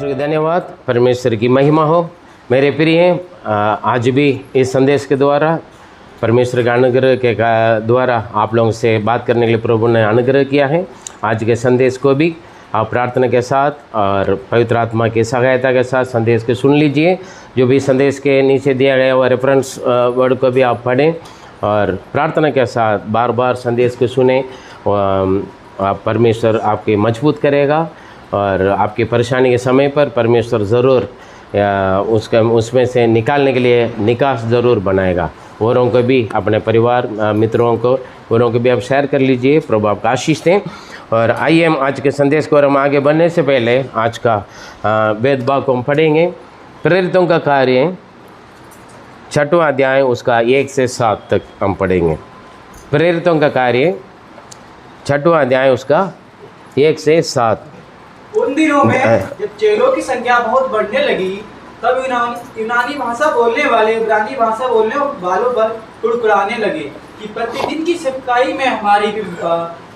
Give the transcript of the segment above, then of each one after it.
परमेश्वर की धन्यवाद, परमेश्वर की महिमा हो। मेरे प्रिय, आज भी इस संदेश के द्वारा परमेश्वर के अनुग्रह के द्वारा आप लोगों से बात करने के लिए प्रभु ने अनुग्रह किया है। आज के संदेश को भी आप प्रार्थना के साथ और पवित्र आत्मा की सहायता के साथ संदेश को सुन लीजिए। जो भी संदेश के नीचे दिया गया हुआ रेफरेंस वर्ड को भी आप पढ़ें और प्रार्थना के साथ बार बार संदेश को सुने। आप परमेश्वर आपकी मजबूत करेगा और आपकी परेशानी के समय पर परमेश्वर ज़रूर उसमें से निकालने के लिए निकास ज़रूर बनाएगा। औरों को भी, अपने परिवार मित्रों को, औरों को भी आप शेयर कर लीजिए। प्रभु आपका आशीष दें। और आइए हम आज के संदेश को और हम आगे बढ़ने से पहले आज का वेद भाग को हम पढ़ेंगे। प्रेरितों का कार्य 6वां अध्याय उसका 1 से 7 तक हम पढ़ेंगे। प्रेरितों का कार्य 6वां अध्याय उसका 1 से 7। उन दिनों में जब चेलों की संख्या बहुत बढ़ने लगी, तब यूनानी भाषा बोलने वाले इब्रानी भाषा बोलने वालों पर कुड़कुड़ाने लगे कि प्रतिदिन की सेवकाई में हमारी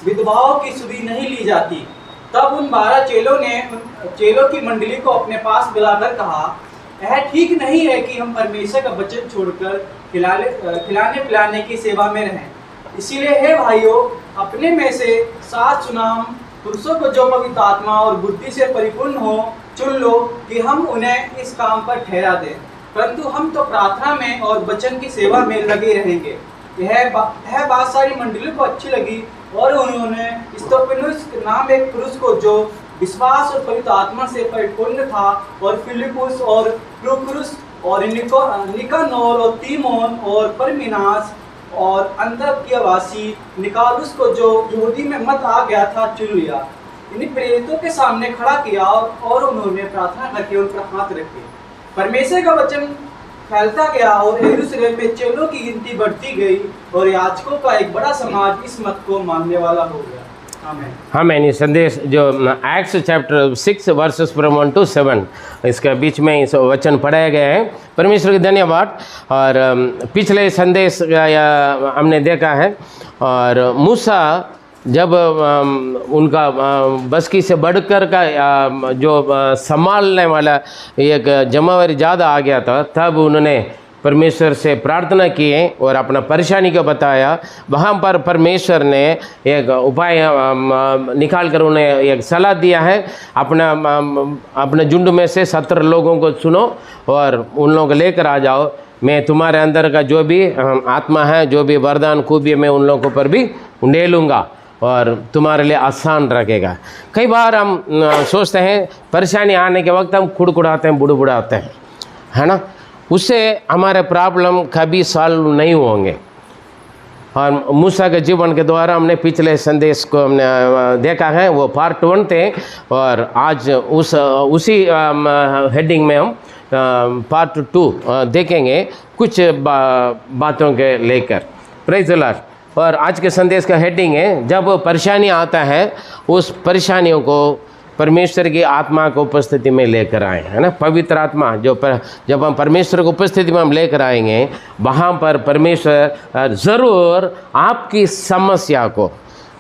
विधवाओं की सुधि नहीं ली जाती। तब उन 12 चेलों ने चेलों की मंडली को अपने पास बुलाकर कहा, यह ठीक नहीं है कि हम परमेश्वर का वचन छोड़कर खिलाने पिलाने की सेवा में रहें। इसीलिए हे भाइयों, अपने में से 7 सुनाम पुरुषों को जो पवित्र आत्मा और बुद्धि से परिपूर्ण हो चुन लो कि हम उन्हें इस काम पर ठहरा दें। परंतु हम तो प्रार्थना में और वचन की सेवा में लगे रहेंगे। यह बात सारी मंडली को अच्छी लगी और उन्होंने स्तोपेनुस नाम एक पुरुष को जो विश्वास और पवित्र आत्मा से परिपूर्ण था, और फिलिपुस और प्रुखुरुस और निकानोर और तीमोन और परमीनास और अंतकियावासी निकालुस को जो यहूदी में मत आ गया था चुन लिया। इन्हीं प्रेरितों के सामने खड़ा किया और उन्होंने प्रार्थना करके उन पर हाथ रखे। परमेश्वर का वचन फैलता गया और यरूशलेम में चेलों की गिनती बढ़ती गई और याजकों का एक बड़ा समाज इस मत को मानने वाला हो गया। हमें ये संदेश जो एक्ट्स चैप्टर 6 वर्सेस 1 to 7 इसके बीच में इस वचन पढ़ाया गया है। परमेश्वर की धन्यवाद। और पिछले संदेश हमने देखा है, और मूसा जब उनका बस्की से बढ़कर का जो संभालने वाला एक जमावरी ज़्यादा आ गया था, तब उन्होंने परमेश्वर से प्रार्थना किए और अपना परेशानी को बताया। वहाँ पर परमेश्वर ने एक उपाय निकाल कर उन्हें एक सलाह दिया है, अपने झुंड में से 70 लोगों को चुनो और उन लोगों को लेकर आ जाओ। मैं तुम्हारे अंदर का जो भी आत्मा है, जो भी वरदान खूबी, मैं उन लोगों पर भी उंडेलूँगा और तुम्हारे लिए आसान रखेगा। कई बार हम सोचते हैं परेशानी आने के वक्त हम खुड़खुड़ाते हैं, बुड़बुड़ाते हैं, है ना। उससे हमारे प्रॉब्लम कभी सॉल्व नहीं होंगे। और मूसा के जीवन के द्वारा हमने पिछले संदेश को हमने देखा है, वो पार्ट 1 थे, और आज उसी हेडिंग में हम पार्ट 2 देखेंगे कुछ बातों के लेकर। Praise the Lord. और आज के संदेश का हेडिंग है, जब परेशानी आता है उस परेशानियों को परमेश्वर की आत्मा को उपस्थिति में लेकर आए, है ना। पवित्र आत्मा जब हम परमेश्वर को उपस्थिति में हम लेकर आएंगे, वहाँ पर परमेश्वर ज़रूर आपकी समस्या को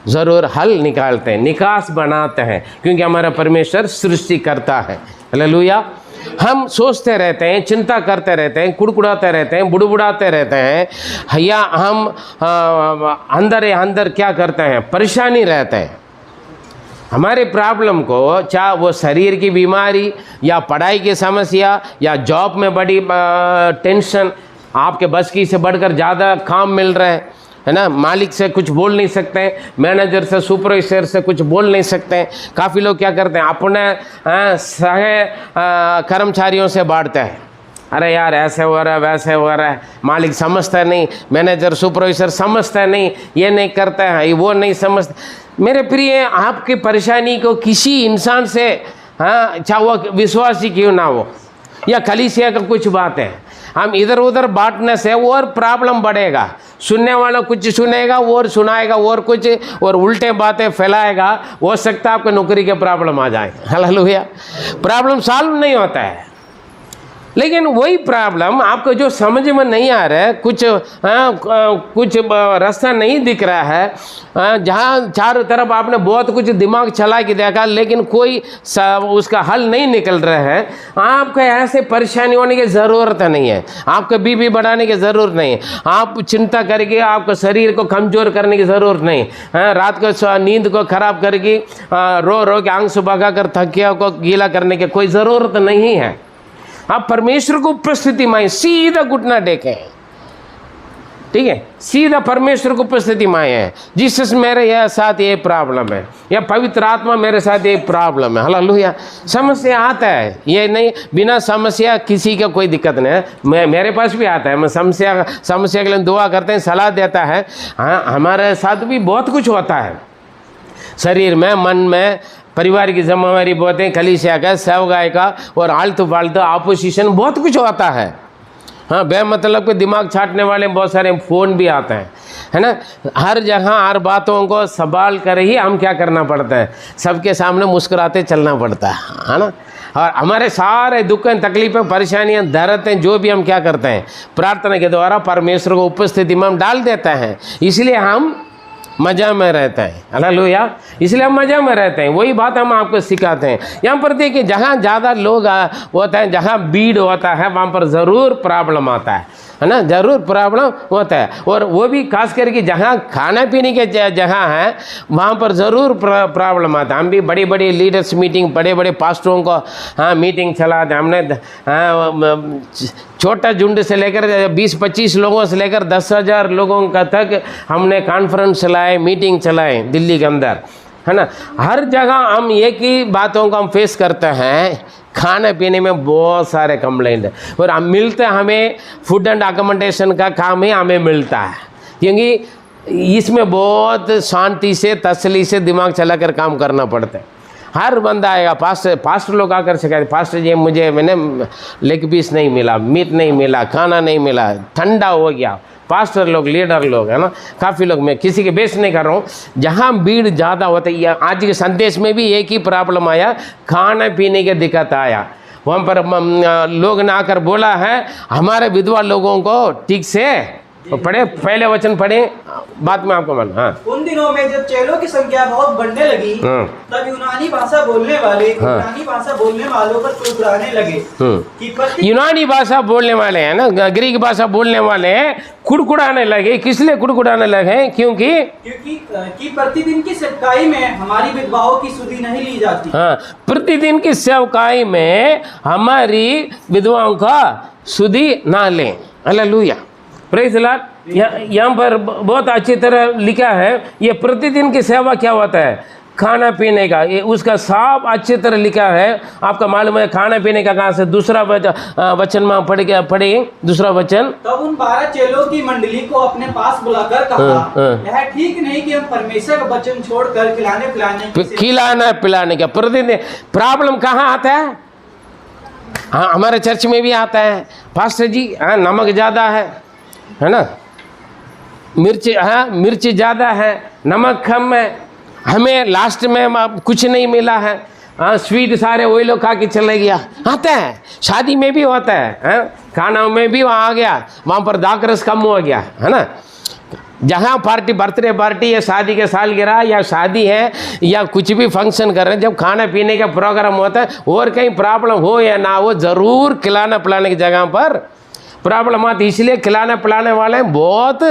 ज़रूर हल निकालते हैं, निकास बनाते हैं, क्योंकि हमारा परमेश्वर सृष्टि करता है। हालेलुया। हम सोचते रहते हैं, चिंता करते रहते हैं, कुड़कुड़ाते रहते हैं, बुड़बुड़ाते रहते हैं, या हम अंदर क्या करते हैं, परेशानी रहते हैं। हमारे प्रॉब्लम को, चाहे वो शरीर की बीमारी या पढ़ाई की समस्या या जॉब में बड़ी टेंशन, आपके बस की से बढ़कर ज़्यादा काम मिल रहे हैं, है ना। मालिक से कुछ बोल नहीं सकते हैं, मैनेजर से, सुपरवाइजर से कुछ बोल नहीं सकते हैं। काफ़ी लोग क्या करते हैं, अपने सह कर्मचारियों से बांटते हैं, अरे यार ऐसे हो रहा है, वैसे हो रहा है, मालिक समझता नहीं, मैनेजर सुपरवाइजर समझता नहीं, ये नहीं करता है, वो नहीं समझता। मेरे प्रिय, आपकी परेशानी को किसी इंसान से, हाँ, चाहे वो विश्वासी क्यों ना हो या कलीसिया का कुछ बात है, हम इधर उधर बांटने से और प्रॉब्लम बढ़ेगा। सुनने वाला कुछ सुनेगा और सुनाएगा और कुछ, और उल्टे बातें फैलाएगा। हो सकता है आपको नौकरी के प्रॉब्लम आ जाए। हालेलुया। प्रॉब्लम सॉल्व नहीं होता है, लेकिन वही प्रॉब्लम आपको जो समझ में नहीं आ रहा है, कुछ रास्ता नहीं दिख रहा है, जहाँ चारों तरफ आपने बहुत कुछ दिमाग चला के देखा लेकिन कोई उसका हल नहीं निकल रहा है, आपको ऐसे परेशानी होने की ज़रूरत नहीं है, आपको बीपी बढ़ाने की ज़रूरत नहीं है, आप चिंता करके आपको शरीर को कमज़ोर करने की ज़रूरत नहीं है, रात को नींद को ख़राब करके रो रो के आंख सुबह कर थकिया को गीला करने की कोई ज़रूरत नहीं है। आप परमेश्वर को उपस्थिति में सीधा घुटना टेकें, ठीक है, सीधा परमेश्वर को उपस्थिति में है, जीसस मेरे यह साथ ये प्रॉब्लम है, या पवित्र आत्मा मेरे साथ ये प्रॉब्लम है, हालेलुया। समस्या आता है, ये नहीं बिना समस्या किसी का कोई दिक्कत नहीं है, मेरे पास भी आता है, मैं समस्या के लिए दुआ करते हैं, सलाह देता है। हाँ, हमारे साथ भी बहुत कुछ होता है, शरीर में, मन में, परिवार की जिम्मेवारी बहुत है, कलीसिया का, सेवगाय का, और आलतू फालतू अपोजिशन बहुत कुछ होता है। हाँ, बेमतलब के दिमाग छाटने वाले बहुत सारे फ़ोन भी आते हैं, है ना। हर जगह हर बातों को संभाल कर ही हम क्या करना पड़ता है, सबके सामने मुस्कुराते चलना पड़ता है ना। और हमारे सारे दुखें, तकलीफ़ें, परेशानियां, दर्दें जो भी हम क्या करते हैं, प्रार्थना के द्वारा परमेश्वर को उपस्थिति में हम डाल देते हैं, इसलिए हम मज़ा में रहते हैं, हालेलुया, इसलिए हम मज़ा में रहते हैं। वही बात हम आपको सिखाते हैं। यहाँ पर देखिए, जहाँ ज़्यादा लोग होता है, जहाँ भीड़ होता है, वहाँ पर ज़रूर प्रॉब्लम आता है ना, ज़रूर प्रॉब्लम होता है। और वो भी खास करके जहाँ खाना पीने के जगह है, वहाँ पर ज़रूर प्रॉब्लम आता है। हम भी बड़ी बड़ी लीडर्स मीटिंग, बड़े बड़े पास्टरों को मीटिंग चलाते, हमने छोटा झुंड से लेकर 20-25 लोगों से लेकर 10,000 लोगों का तक हमने कॉन्फ्रेंस चलाए, मीटिंग चलाए दिल्ली के अंदर, है ना। हर जगह हम एक ही बातों को हम फेस करते हैं, खाने पीने में बहुत सारे कंप्लेंट है, और हम मिलते हैं, हमें फूड एंड अकोमोडेशन का काम ही हमें मिलता है, क्योंकि इसमें बहुत शांति से, तसल्ली से दिमाग चला कर काम करना पड़ता है। हर बंदा आएगा, पास्टर लोग आकर शिकायत, पास्टर जी मैंने लेग पीस नहीं मिला, मीट नहीं मिला, खाना नहीं मिला, ठंडा हो गया। पास्टर लोग, लीडर लोग, है ना, काफ़ी लोग, मैं किसी के बेस नहीं कर रहा हूँ, जहाँ भीड़ ज़्यादा होता है। आज के संदेश में भी एक ही प्रॉब्लम आया, खाने पीने की दिक्कत आया। वहाँ पर लोग ने आकर बोला है, हमारे विधवा लोगों को ठीक से पढ़े, पहले वचन पढ़े, बात में आपको मान। हाँ, उन दिनों में जब चेलों की संख्या बहुत बढ़ने लगी, तब यूनानी भाषा बोलने वाले यूनानी भाषा बोलने वालों पर कुड़कुड़ाने लगे कि यूनानी भाषा बोलने वाले हैं ना, ग्रीक भाषा बोलने वाले हैं, कुड़कुड़ाने लगे। किस लिए कुड़कुड़ाने लगे? क्योंकि प्रतिदिन की सेवकाई में हमारी विधवाओं की सुधि नहीं ली जाती। हाँ, प्रतिदिन की सेवकाई में हमारी विधवाओं का सुधि ना लें। Hallelujah, praise the Lord. यहाँ पर बहुत अच्छी तरह लिखा है, ये प्रतिदिन की सेवा क्या होता है, खाना पीने का, ये उसका साफ अच्छी तरह लिखा है। आपका मालूम है खाना पीने का कहाँ से? दूसरा वचन में पढ़े दूसरा वचन। तब उन 12 चेलों की मंडली को अपने पास बुलाकर कहा, यह ठीक नहीं कि हम परमेश्वर का वचन छोड़कर खिलाने पिलाने का प्रतिदिन। प्रॉब्लम कहाँ आता है? हाँ, हमारे चर्च में भी आता है, पास्टर जी हाँ नमक ज़्यादा है ना, मिर्च, हाँ मिर्च ज़्यादा है, नमक कम है, हमें लास्ट में कुछ नहीं मिला है, हाँ स्वीट सारे वही लोग खा के चले गया। आता है, शादी में भी होता है, हाँ खाना में भी वहाँ आ गया, वहाँ पर दाकरस कम हो गया, है ना। जहाँ पार्टी, बर्थडे पार्टी या शादी के सालगिरह या शादी है या कुछ भी फंक्शन कर रहे हैं, जब खाने पीने का प्रोग्राम होता है, और कहीं प्रॉब्लम हो या ना हो, ज़रूर खिलाना पिलाने की जगह पर प्रॉब्लम आती। इसलिए खिलाने पिलाने वाले बहुत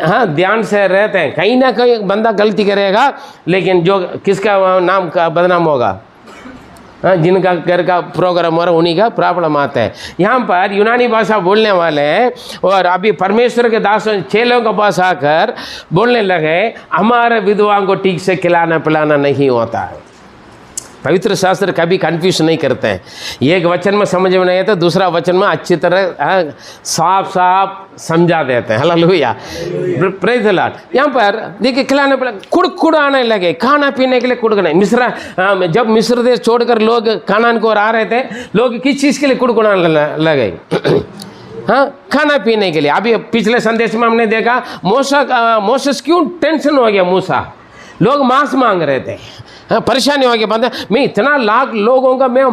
हाँ ध्यान से रहते हैं। कहीं ना कहीं बंदा गलती करेगा, लेकिन जो किसका नाम का बदनाम होगा, हाँ जिनका घर का प्रोग्राम हो रहा है उन्हीं का प्रॉब्लम आता है। यहाँ पर यूनानी भाषा बोलने वाले हैं, और अभी परमेश्वर के दासों चेलों के पास आकर बोलने लगे, हमारे विधवाओं को ठीक से खिलाना पिलाना नहीं होता है। पवित्र शास्त्र कभी कंफ्यूज नहीं करते हैं, एक वचन में समझ में नहीं आता, दूसरा वचन में अच्छी तरह साफ साफ समझा देते हैं। Hallelujah, praise the Lord. यहाँ पर देखिए खिलाने पिलाने कुड़कुड़ाने लगे, खाना पीने के लिए कुड़कुड़ाने। जब मिस्र देश छोड़कर लोग कानान को आ रहे थे, लोग किस चीज़ के लिए कुड़कुड़ाने लगे? हाँ, खाना पीने के लिए। अभी पिछले संदेश में हमने देखा मोसेस क्यों टेंशन हो गया। मूसा, लोग मांस मांग रहे थे, हाँ, परेशानी हो गया बंदा, मैं इतना लाख लोगों का मैं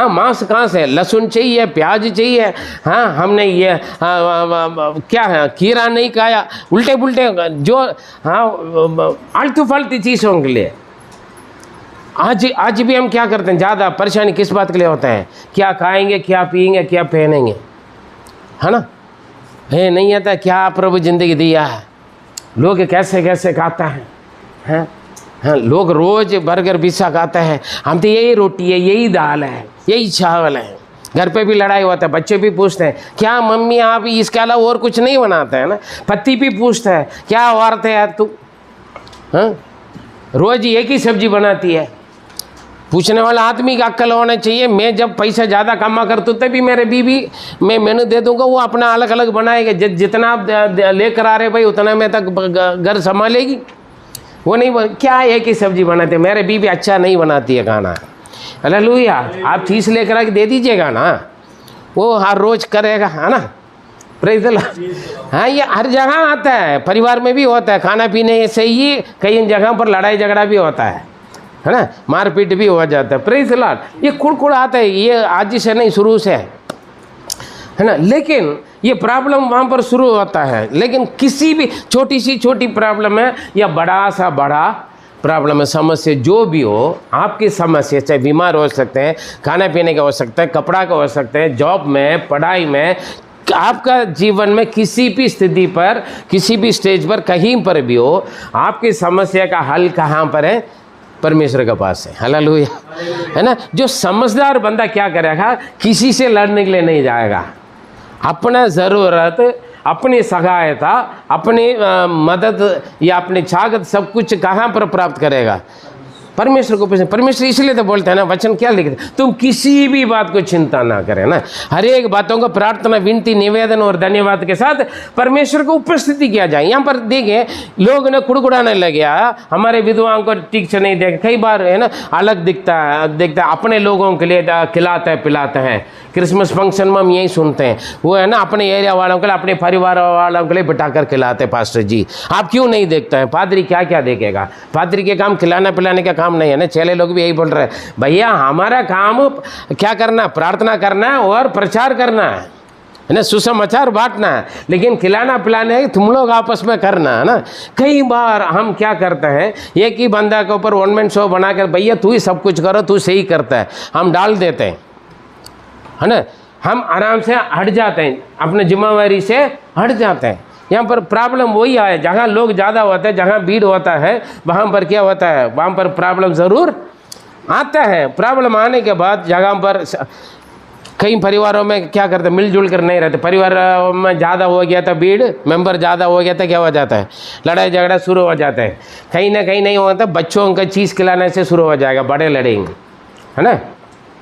मांस कहाँ से, लहसुन चाहिए, प्याज चाहिए, हाँ हमने ये क्या है खीरा नहीं खाया, उल्टे पुल्टे जो हाँ आलतू फालतू चीज़ों के लिए आज भी हम क्या करते हैं, ज़्यादा परेशानी किस बात के लिए होता है, क्या खाएंगे, क्या पिएंगे, क्या पहनेंगे, है ना। है नहीं आता क्या प्रभु जिंदगी दिया है, लोग कैसे कैसे खाता है, हैं हाँ, लोग रोज़ बर्गर पिज़्ज़ा खाता है, हम तो यही रोटी है, यही दाल है, यही चावल है। घर पे भी लड़ाई होता है, बच्चे भी पूछते हैं क्या मम्मी आप इसके अलावा और कुछ नहीं बनाते हैं ना, पति भी पूछता है क्या औरत है यार तू, हाँ रोज़ एक ही सब्जी बनाती है। पूछने वाला आदमी का अक्ल होना चाहिए। मैं जब पैसा ज़्यादा कमा करता तभी मेरे बीवी मैं मेनू दे दूंगा, वो अपना अलग अलग बनाएगा, जितना आप लेकर आ रहे भाई उतना मैं तक घर संभालेगी। वो नहीं क्या एक ही सब्जी बनाते, मेरे बीवी अच्छा नहीं बनाती है खाना। हालेलुया, आप फीस लेकर आके दे दीजिएगा ना, वो हर रोज़ करेगा, है ना। Praise the Lord. हाँ ये हर जगह आता है, परिवार में भी होता है, खाना पीने से ही कई जगह पर लड़ाई झगड़ा भी होता है ना, मारपीट भी हो जाता है। Praise the Lord. ये कुड़ आता है, ये आज से नहीं शुरू से है ना, लेकिन ये प्रॉब्लम वहाँ पर शुरू होता है। लेकिन किसी भी छोटी सी छोटी प्रॉब्लम है या बड़ा सा बड़ा प्रॉब्लम है, समस्या जो भी हो, आपकी समस्या चाहे बीमार हो सकते हैं, खाना पीने का हो सकता है, कपड़ा का हो सकता है, जॉब में, पढ़ाई में, आपका जीवन में किसी भी स्थिति पर, किसी भी स्टेज पर, कहीं पर भी हो, आपकी समस्या का हल कहाँ पर है? परमेश्वर के पास है। हालेलुया, है ना। जो समझदार बंदा क्या करेगा, किसी से लड़ने के लिए नहीं जाएगा, अपना ज़रूरत, अपनी सहायता, अपनी मदद या अपनी ताकत सब कुछ कहाँ पर प्राप्त करेगा? परमेश्वर को पूछे। परमेश्वर इसलिए तो बोलते हैं ना, वचन क्या लिखते, तुम किसी भी बात को चिंता ना करें ना, हर एक बातों को प्रार्थना, विनती, निवेदन और धन्यवाद के साथ परमेश्वर को उपस्थिति किया जाए। यहाँ पर देखिए लोग ने कुड़कुड़ाने लगे, हमारे विधवाओं को ठीक से नहीं देखे, कई बार है ना अलग दिखता है, अपने लोगों के लिए खिलाता है पिलाता है। क्रिसमस फंक्शन में हम यही सुनते हैं, वो है ना अपने एरिया वालों के लिए, अपने परिवार वालों के लिए बिठा कर खिलाते हैं। पास्टर जी आप क्यों नहीं देखते हैं? पादरी क्या क्या देखेगा? पादरी के काम खिलाना पिलाने का काम नहीं है ना। चेले लोग भी यही बोल रहे हैं, भैया हमारा काम क्या करना, प्रार्थना करना और प्रचार करना है ना, सुसमाचार बांटना है, लेकिन खिलाना पिलाना तुम लोग आपस में करना है ना। कई बार हम क्या करते हैं, एक ही बंदा के ऊपर वन मैन शो बनाकर भैया तू ही सब कुछ करो, तू सही करता है, हम डाल देते हैं, है ना। हम आराम से हट जाते हैं, अपने जिम्मेवारी से हट जाते हैं। यहाँ पर प्रॉब्लम वही आए, जहाँ लोग ज़्यादा होते हैं, जहाँ भीड़ होता है, वहाँ पर क्या होता है, वहाँ पर प्रॉब्लम ज़रूर आता है। प्रॉब्लम आने के बाद जगह पर कई परिवारों में क्या करते हैं, मिलजुल कर नहीं रहते। परिवार में ज़्यादा हो गया था भीड़, मेंबर ज़्यादा हो गया था, क्या हो जाता है, लड़ाई झगड़ा शुरू हो जाता है। कहीं ना कहीं नहीं होता, बच्चों का चीज़ खिलाने से शुरू हो जाएगा, बड़े लड़ेंगे, है ना,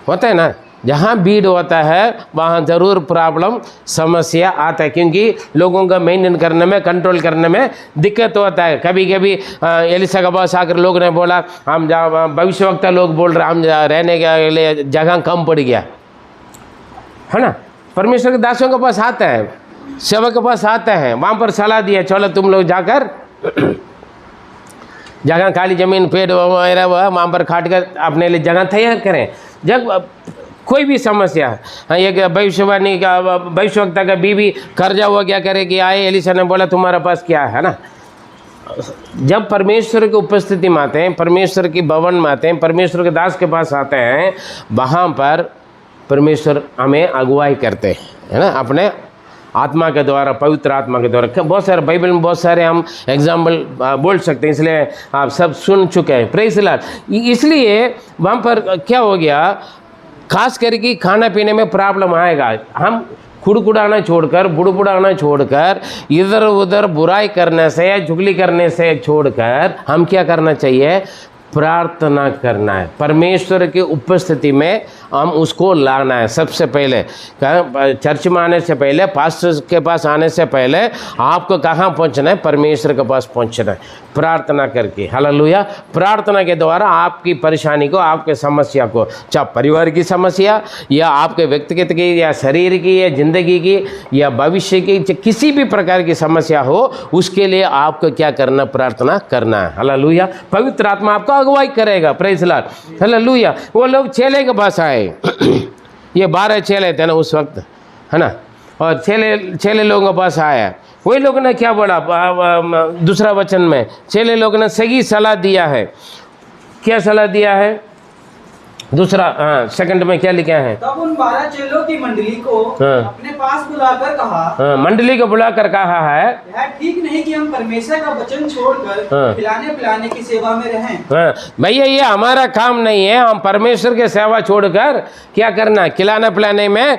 होता है ना। जहाँ भीड़ होता है वहाँ ज़रूर प्रॉब्लम, समस्या आता है, क्योंकि लोगों का मेंटेन करने में, कंट्रोल करने में दिक्कत होता है। कभी कभी एलिसा के पास आकर लोग ने बोला, हम भविष्यवक्ता लोग बोल रहे हम रहने के लिए जगह कम पड़ गया, है ना। परमेश्वर के दासों के पास आता है, सेवक के पास आता है, वहाँ पर सलाह दिया, चलो तुम लोग जाकर जगह खाली ज़मीन पेड़ वगैरह वहाँ पर काट कर अपने लिए जगह तैयार करें। जब कोई भी समस्या है, एक भविष्यवाणी का, भविष्यवक्ता का बीवी कर्जा हुआ, क्या करेगी, आए एलिसा ने बोला तुम्हारे पास क्या है ना। जब परमेश्वर की उपस्थिति में आते हैं, परमेश्वर की भवन में आते हैं, परमेश्वर के दास के पास आते हैं, वहाँ पर परमेश्वर हमें अगुवाई करते हैं, है ना, अपने आत्मा के द्वारा, पवित्र आत्मा के द्वारा। बहुत सारे बाइबल में बहुत सारे हम एग्जाम्पल बोल सकते हैं, इसलिए आप सब सुन चुके हैं। Praise the Lord. इसलिए वहाँ पर क्या हो गया, खास करके खाना पीने में प्रॉब्लम आएगा। हम कुड़कुड़ाना छोड़कर, बुड़बुड़ाना छोड़कर, इधर उधर बुराई करने से या चुगली करने से छोड़कर हम क्या करना चाहिए, प्रार्थना करना है। परमेश्वर की उपस्थिति में हम उसको लाना है। सबसे पहले चर्च में आने से पहले, पास्टर के पास आने से पहले आपको कहाँ पहुँचना है, परमेश्वर के पास पहुँचना है, प्रार्थना करके। हालेलुया। प्रार्थना के द्वारा आपकी परेशानी को, आपके समस्या को, चाहे परिवार की समस्या या आपके व्यक्तिगत की या शरीर की या ज़िंदगी की या भविष्य की, किसी भी प्रकार की समस्या हो, उसके लिए आपको क्या करना, प्रार्थना करना है। हालेलुया। पवित्र आत्मा आपको अगुवाई करेगा। Praise Lord, hallelujah. वो लोग चेले के पास आए ये 12 चेले थे ना उस वक्त, है ना, और चेले लोगों के पास आया। वही लोगों ने क्या बोला दूसरा वचन में, चेले लोगों ने सही सलाह दिया है। क्या सलाह दिया है? दूसरा सेकंड में क्या लिखा है? तब उन 12 चेलों की मंडली को अपने पास बुलाकर कहा, मंडली को बुलाकर कहा है, यह ठीक नहीं कि हम परमेश्वर का वचन छोड़कर खिलाने पिलाने की सेवा में रहें। भैया ये हमारा काम नहीं है, हम परमेश्वर की सेवा छोड़कर क्या करना, खिलाने पिलाने में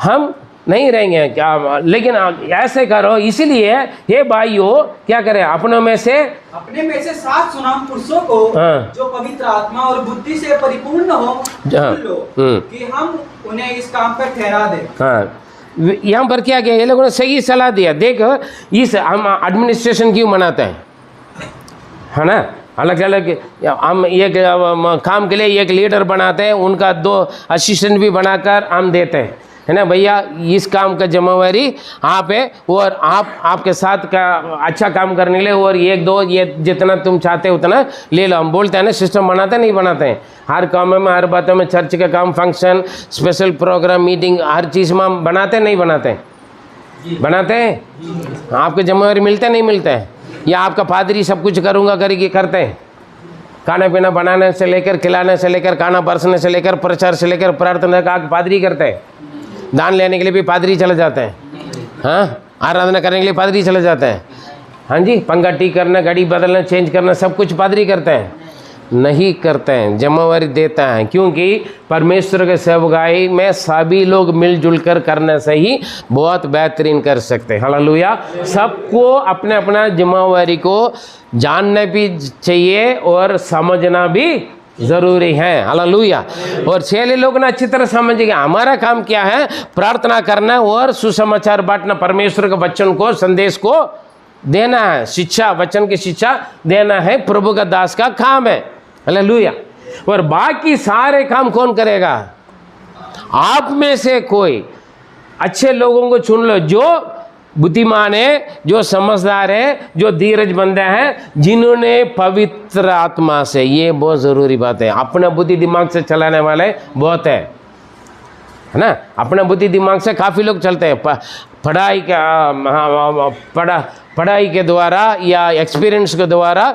हम नहीं रहेंगे क्या, लेकिन ऐसे करो। इसीलिए हे भाइयों क्या करें, अपने में से 7 सुनाम पुरुषों को जो पवित्र आत्मा और बुद्धि से परिपूर्ण हो लो, कि हम उन्हें इस काम पर ठहरा दें। यहाँ पर क्या किया, ये लोगों ने सही सलाह दिया। देखो इस हम एडमिनिस्ट्रेशन क्यों बनाते हैं, है ना, अलग अलग हम एक काम के लिए एक लीडर बनाते हैं, उनका 2 असिस्टेंट भी बनाकर हम देते हैं, है ना भैया। इस काम का जिम्मेवारी आप है और आपके साथ का अच्छा काम करने के लिए, और 1-2 ये जितना तुम चाहते हो उतना ले लो। हम बोलते हैं ना, सिस्टम बनाते नहीं बनाते हैं, हर काम में हर बातों में, चर्च का काम, फंक्शन, स्पेशल प्रोग्राम, मीटिंग, हर चीज़ में हम बनाते नहीं बनाते, बनाते हैं। आपको जिम्मेवारी मिलते नहीं मिलते हैं, या आपका पादरी सब कुछ करूँगा करके करते हैं? खाना पीना बनाने से लेकर, खिलाने से लेकर, खाना परसने से लेकर, प्रचार से लेकर, प्रार्थना का पादरी करते हैं। दान लेने के लिए भी पादरी चले जाते हैं, हाँ, आराधना करने के लिए पादरी चले जाते हैं, हाँ जी, पंखा ठीक करना, घड़ी बदलना, चेंज करना, सब कुछ पादरी करते हैं? नहीं करते हैं, जिम्मेवारी देता है। क्योंकि परमेश्वर के सेवकाई में सभी लोग मिलजुल कर करने से ही बहुत बेहतरीन कर सकते हैं। हालेलुया। सबको अपने अपना जिम्मेवारी को जानना भी चाहिए और समझना भी जरूरी है। हालेलुया। और चेले लोग ना अच्छी तरह समझ गए हमारा काम क्या है, प्रार्थना करना और सुसमाचार बांटना, परमेश्वर के वचन को, संदेश को देना है, शिक्षा, वचन की शिक्षा देना है, प्रभु का दास का काम है। हालेलुया। और बाकी सारे काम कौन करेगा? आप में से कोई अच्छे लोगों को चुन लो, जो बुद्धिमान है, जो समझदार है, जो धीरज बंदा है, जिन्होंने पवित्र आत्मा से, ये बहुत ज़रूरी बात है, अपना बुद्धि दिमाग से चलाने वाले बहुत है ना। अपना बुद्धि दिमाग से काफ़ी लोग चलते हैं, पढ़ाई के द्वारा या एक्सपीरियंस के द्वारा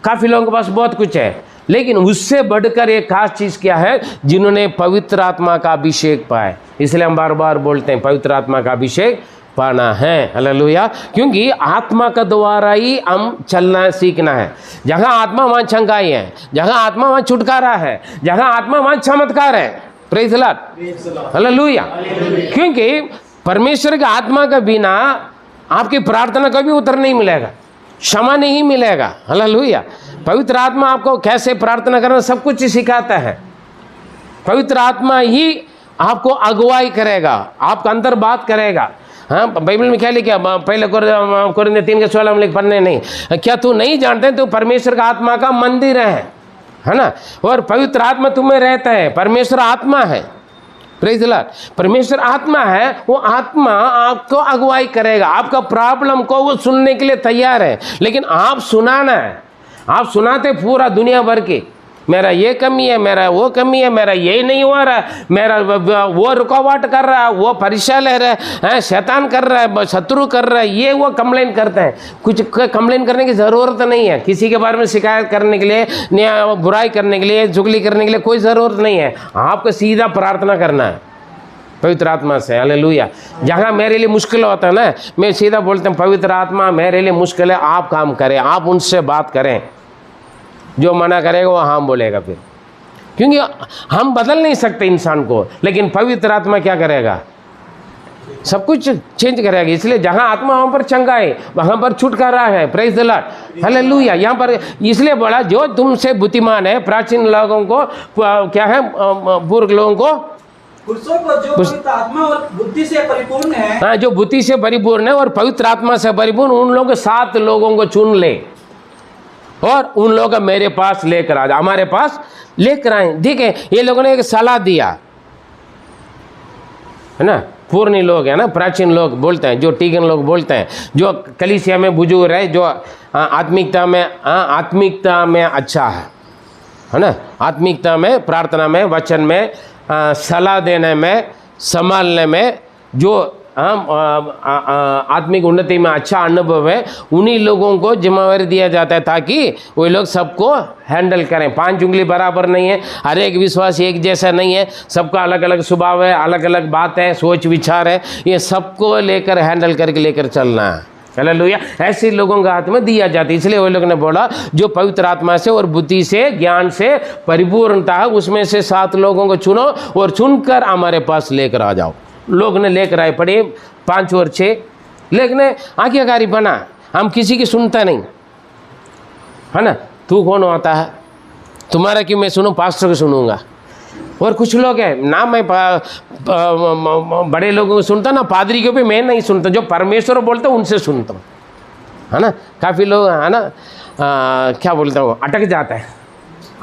काफ़ी लोगों के पास बहुत कुछ है, लेकिन उससे बढ़कर एक खास चीज़ क्या है, जिन्होंने पवित्र आत्मा का अभिषेक पाया। इसलिए हम बार बार बोलते हैं पवित्र आत्मा का अभिषेक पाना है। हालेलुया। क्योंकि आत्मा का द्वारा ही हम चलना सीखना है। जहाँ आत्मा वहाँ चंगाई है, जहाँ आत्मा वहाँ छुटकारा है, जहाँ आत्मा वहाँ चमत्कार है। Praise the Lord. हालेलुया। क्योंकि परमेश्वर के आत्मा के बिना आपकी प्रार्थना कभी उत्तर नहीं मिलेगा, क्षमा नहीं मिलेगा। हालेलुया। पवित्र आत्मा आपको कैसे प्रार्थना करना सब कुछ सिखाता है। पवित्र आत्मा ही आपको अगुवाई करेगा, आपका अंदर बात करेगा। हाँ, बाइबल में क्या लिखा, पहले कोरिन्थियों 3:16 में पढ़ने नहीं, क्या तू नहीं जानते तू परमेश्वर का आत्मा का मंदिर है ना, और पवित्र आत्मा तुम्हें रहता है। परमेश्वर आत्मा है। Praise the Lord. परमेश्वर आत्मा है, वो आत्मा आपको अगुवाई करेगा, आपका प्रॉब्लम को वो सुनने के लिए तैयार है, लेकिन आप सुनाना है। आप सुनाते पूरा दुनिया भर की, मेरा ये कमी है, मेरा वो कमी है, मेरा ये नहीं हो रहा, मेरा वो रुकावट कर रहा है, वो परेशान ले रहा है, शैतान कर रहा है, शत्रु कर रहा है, ये वो कंप्लेन करते हैं। कुछ कंप्लेन करने की ज़रूरत नहीं है, किसी के बारे में शिकायत करने के लिए, बुराई करने के लिए, चुगली करने के लिए कोई ज़रूरत नहीं है। आपको सीधा प्रार्थना करना है पवित्र आत्मा से। हालेलुया। जहाँ मेरे लिए मुश्किल होता है ना, मैं सीधा बोलता हूँ पवित्र आत्मा मेरे लिए मुश्किल है, आप काम करें, आप उनसे बात करें। जो मना करेगा वो हाँ बोलेगा फिर, क्योंकि हम बदल नहीं सकते इंसान को, लेकिन पवित्र आत्मा क्या करेगा, सब कुछ चेंज करेगा। इसलिए जहाँ आत्मा वहाँ पर चंगाई, वहाँ पर छुटकारा है। Praise the Lord. हालेलुया। यहाँ पर इसलिए बोला जो तुमसे बुद्धिमान है, प्राचीन लोगों को क्या है, पूर्व लोगों को, पुरुषों को जो पवित्र आत्मा और बुद्धि से परिपूर्ण है, हाँ, जो बुद्धि से परिपूर्ण है और पवित्र आत्मा से परिपूर्ण, उन लोगों 7 लोगों को चुन ले और उन लोगों का मेरे पास लेकर आ, हमारे पास लेकर आए। ठीक है, ये लोगों ने एक सलाह दिया है ना, पूर्णी लोग है ना, प्राचीन लोग बोलते हैं, जो टीगन लोग बोलते हैं, जो कलीसिया में बुजुर्ग है, जो आत्मिकता में अच्छा है, है ना, आत्मिकता में, प्रार्थना में, वचन में, सलाह देने में, संभालने में, जो आत्मिक उन्नति में अच्छा अनुभव है, उन्हीं लोगों को जिम्मेवारी दिया जाता है ताकि वो लोग सबको हैंडल करें। 5 उंगली बराबर नहीं है, हर एक विश्वास एक जैसा नहीं है, सबका अलग अलग स्वभाव है, अलग अलग बात है, सोच विचार है, ये सबको लेकर हैंडल करके लेकर चलना है। हालेलुया। ऐसे लोगों का हाथ में दिया जाता है। इसलिए वो लोग ने बोला जो पवित्र आत्मा से और बुद्धि से, ज्ञान से परिपूर्णता है, उसमें से 7 लोगों को चुनो और चुनकर हमारे पास लेकर आ जाओ। लोग ने लेकर आए, पढ़े 5 और 6, लेकिन आज्ञाकारी बना, हम किसी की सुनता नहीं, है ना। तू कौन होता है, तुम्हारा क्यों मैं सुनूं, पास्टर को सुनूंगा। और कुछ लोग हैं ना, मैं बड़े लोगों को सुनता ना, पादरी को भी मैं नहीं सुनता, जो परमेश्वर बोलते उनसे सुनता हूँ, है ना। काफ़ी लोग है ना क्या बोलता हूँ, अटक जाता है,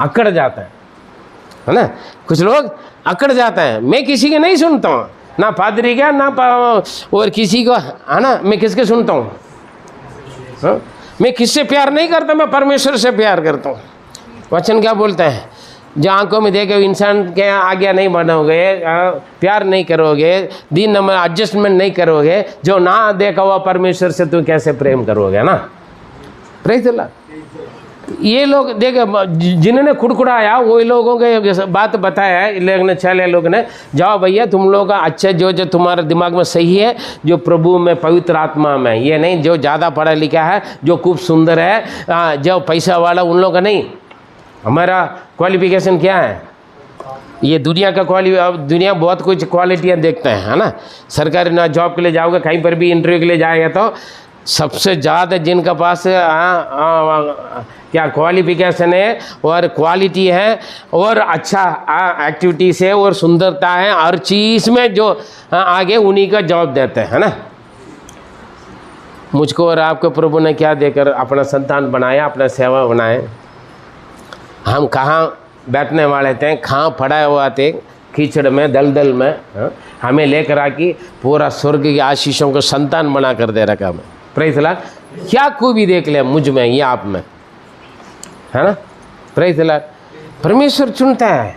अकड़ जाता है ना। कुछ लोग अकड़ जाता है, मैं किसी के नहीं सुनता हूँ, ना पादरी का ना और किसी को, है ना। मैं किसके सुनता हूँ, मैं किससे प्यार नहीं करता, मैं परमेश्वर से प्यार करता हूँ। वचन क्या बोलता है, जो आंखों में देखे इंसान के आज्ञा नहीं बनोगे, प्यार नहीं करोगे, दिन नंबर एडजस्टमेंट नहीं करोगे, जो ना देखा हुआ परमेश्वर से तू कैसे प्रेम करोगे ना। Praise the Lord. ये लोग देखे जिन्होंने खुड़खुड़ाया वही लोगों के बात बताया है, लेकिन चले लोग ने, जाओ भैया तुम लोग का अच्छा जो तुम्हारे दिमाग में सही है, जो प्रभु में, पवित्र आत्मा में, ये नहीं जो ज़्यादा पढ़ा लिखा है, जो खूब सुंदर है, जो पैसा वाला, उन लोगों का नहीं। हमारा क्वालिफिकेशन क्या है, ये दुनिया का दुनिया बहुत कुछ क्वालिटियाँ देखते हैं, है ना। सरकारी ना जॉब के लिए जाओगे, कहीं पर भी इंटरव्यू के लिए जाएगा तो सबसे ज़्यादा जिनका पास क्या क्वालिफिकेशन है और क्वालिटी है और अच्छा एक्टिविटीज़ है और सुंदरता है, हर चीज़ में जो आगे उन्हीं का जॉब देते हैं, है ना। मुझको और आपको प्रभु ने क्या देकर अपना संतान बनाया, अपना सेवा बनाए। हम कहाँ बैठने वाले थे, कहाँ पड़ा हुआ थे, कीचड़ में, दलदल में, हमें लेकर आके पूरा स्वर्ग की आशीषों को संतान बना कर दे रखा हमें। Praise the Lord. क्या खूबी देख ले मुझ में, ये आप में, है ना। Praise the Lord. परमेश्वर चुनता है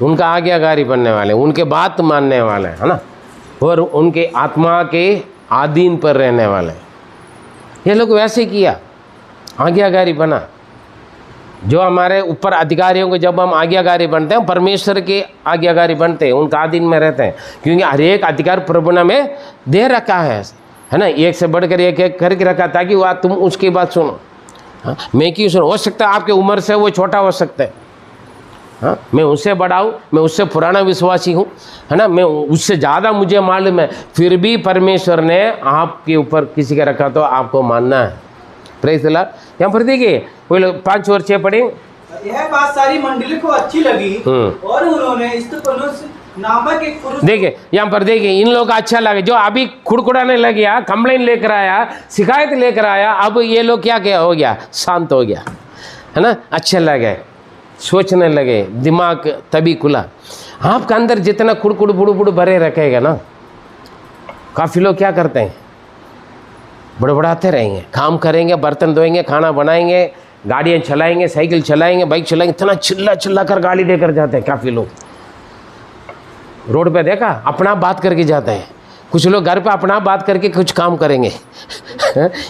उनका आज्ञाकारी बनने वाले, उनके बात मानने वाले, है ना, और उनके आत्मा के अधीन पर रहने वाले। ये लोग वैसे किया, आज्ञाकारी बना। जो हमारे ऊपर अधिकारियों को जब हम आज्ञाकारी बनते हैं, परमेश्वर के आज्ञाकारी बनते हैं, उनका अधीन में रहते हैं, क्योंकि हर एक अधिकार प्रभु ने में दे रखा है ना। एक से बढ़कर एक एक करके रखा ताकि वह तुम उसकी बात सुनो। हाँ, मैं क्यों सुनो, हो सकता है आपके उम्र से वो छोटा हो सकता है, हाँ, मैं उससे बड़ा हूँ, मैं उससे पुराना विश्वासी हूँ, है ना, मैं उससे ज़्यादा मुझे मालूम है, फिर भी परमेश्वर ने आपके ऊपर किसी का रखा तो आपको मानना है। Praise the Lord. यहाँ पर देखिए वो लोग 5 और 6 पढ़े। यह बात सारी मंडली को अच्छी लगी और उन्होंने स्तिफनुस नामक एक पुरुष, देखिए यहाँ पर देखिए इन लोग का अच्छा लगे, जो अभी खुड़खुड़ाने लग गया, कंप्लेन लेकर आया, शिकायत लेकर आया, अब ये लोग क्या हो गया, शांत हो गया, है ना, अच्छे लगे, सोचने लगे, दिमाग तभी खुला। आपका अंदर जितना खुड़खुड़ बुड़ भरे रखेगा ना, काफ़ी लोग क्या करते हैं, बड़बड़ाते रहेंगे, काम करेंगे, बर्तन धोएंगे, खाना बनाएंगे, गाड़ियाँ चलाएंगे, साइकिल चलाएंगे, बाइक चलाएंगे, इतना चिल्ला कर गाड़ी लेकर जाते हैं। काफ़ी लोग रोड पे देखा अपना बात करके जाते हैं, कुछ लोग घर पे अपना बात करके कुछ काम करेंगे।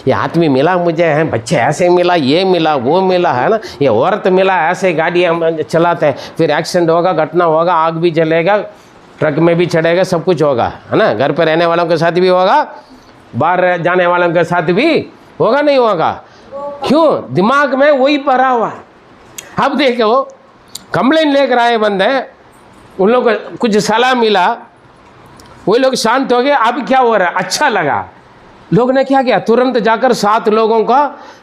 ये आदमी मिला मुझे, है बच्चे ऐसे मिला, ये मिला, वो मिला, है ना, ये औरत मिला, ऐसे गाड़ी हम चलाते हैं, फिर एक्सीडेंट होगा, घटना होगा, आग भी जलेगा, ट्रक में भी चढ़ेगा, सब कुछ होगा, है ना। घर पर रहने वालों के साथ भी होगा, बाहर जाने वालों के साथ भी होगा, नहीं होगा, क्यों, दिमाग में वही भरा हुआ है। अब देखो कंप्लेन लेकर आए बंदे, उन लोग को कुछ सलाह मिला, वही लोग शांत हो गए। अब क्या हो रहा है, अच्छा लगा, लोग ने क्या किया, तुरंत जाकर 7 लोगों का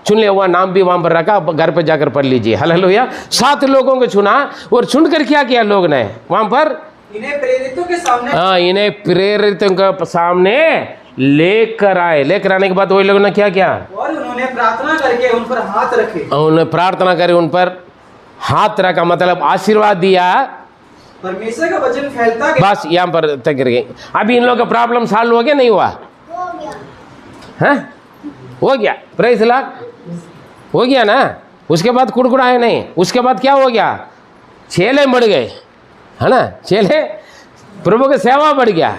चुन लिया, हुआ नाम भी वहाँ पर रखा, घर पे जाकर पढ़ लीजिए। हालेलुया। 7 लोगों को चुना और चुनकर क्या किया लोग ने वहाँ पर, इन्हें प्रेरितों के सामने, हाँ, इन्हें प्रेरितों के सामने लेकर आए। लेकर आने के बाद वही लोगों ने क्या किया, और उन्होंने प्रार्थना करके उन पर हाथ रखे, उन्होंने प्रार्थना करी, उन पर हाथ रखा, मतलब आशीर्वाद दिया, परमेश्वर का वचन फैलता गया। बस यहाँ पर तक गए। अभी इन लोगों का प्रॉब्लम सॉल्व हो गया, नहीं हुआ, हैं, हो गया। प्रेज़ द लॉर्ड, हो गया ना। उसके बाद कुड़कुड़ाए नहीं, उसके बाद क्या हो गया, चेले बढ़ गए, है ना, चेले प्रभु की सेवा बढ़ गया।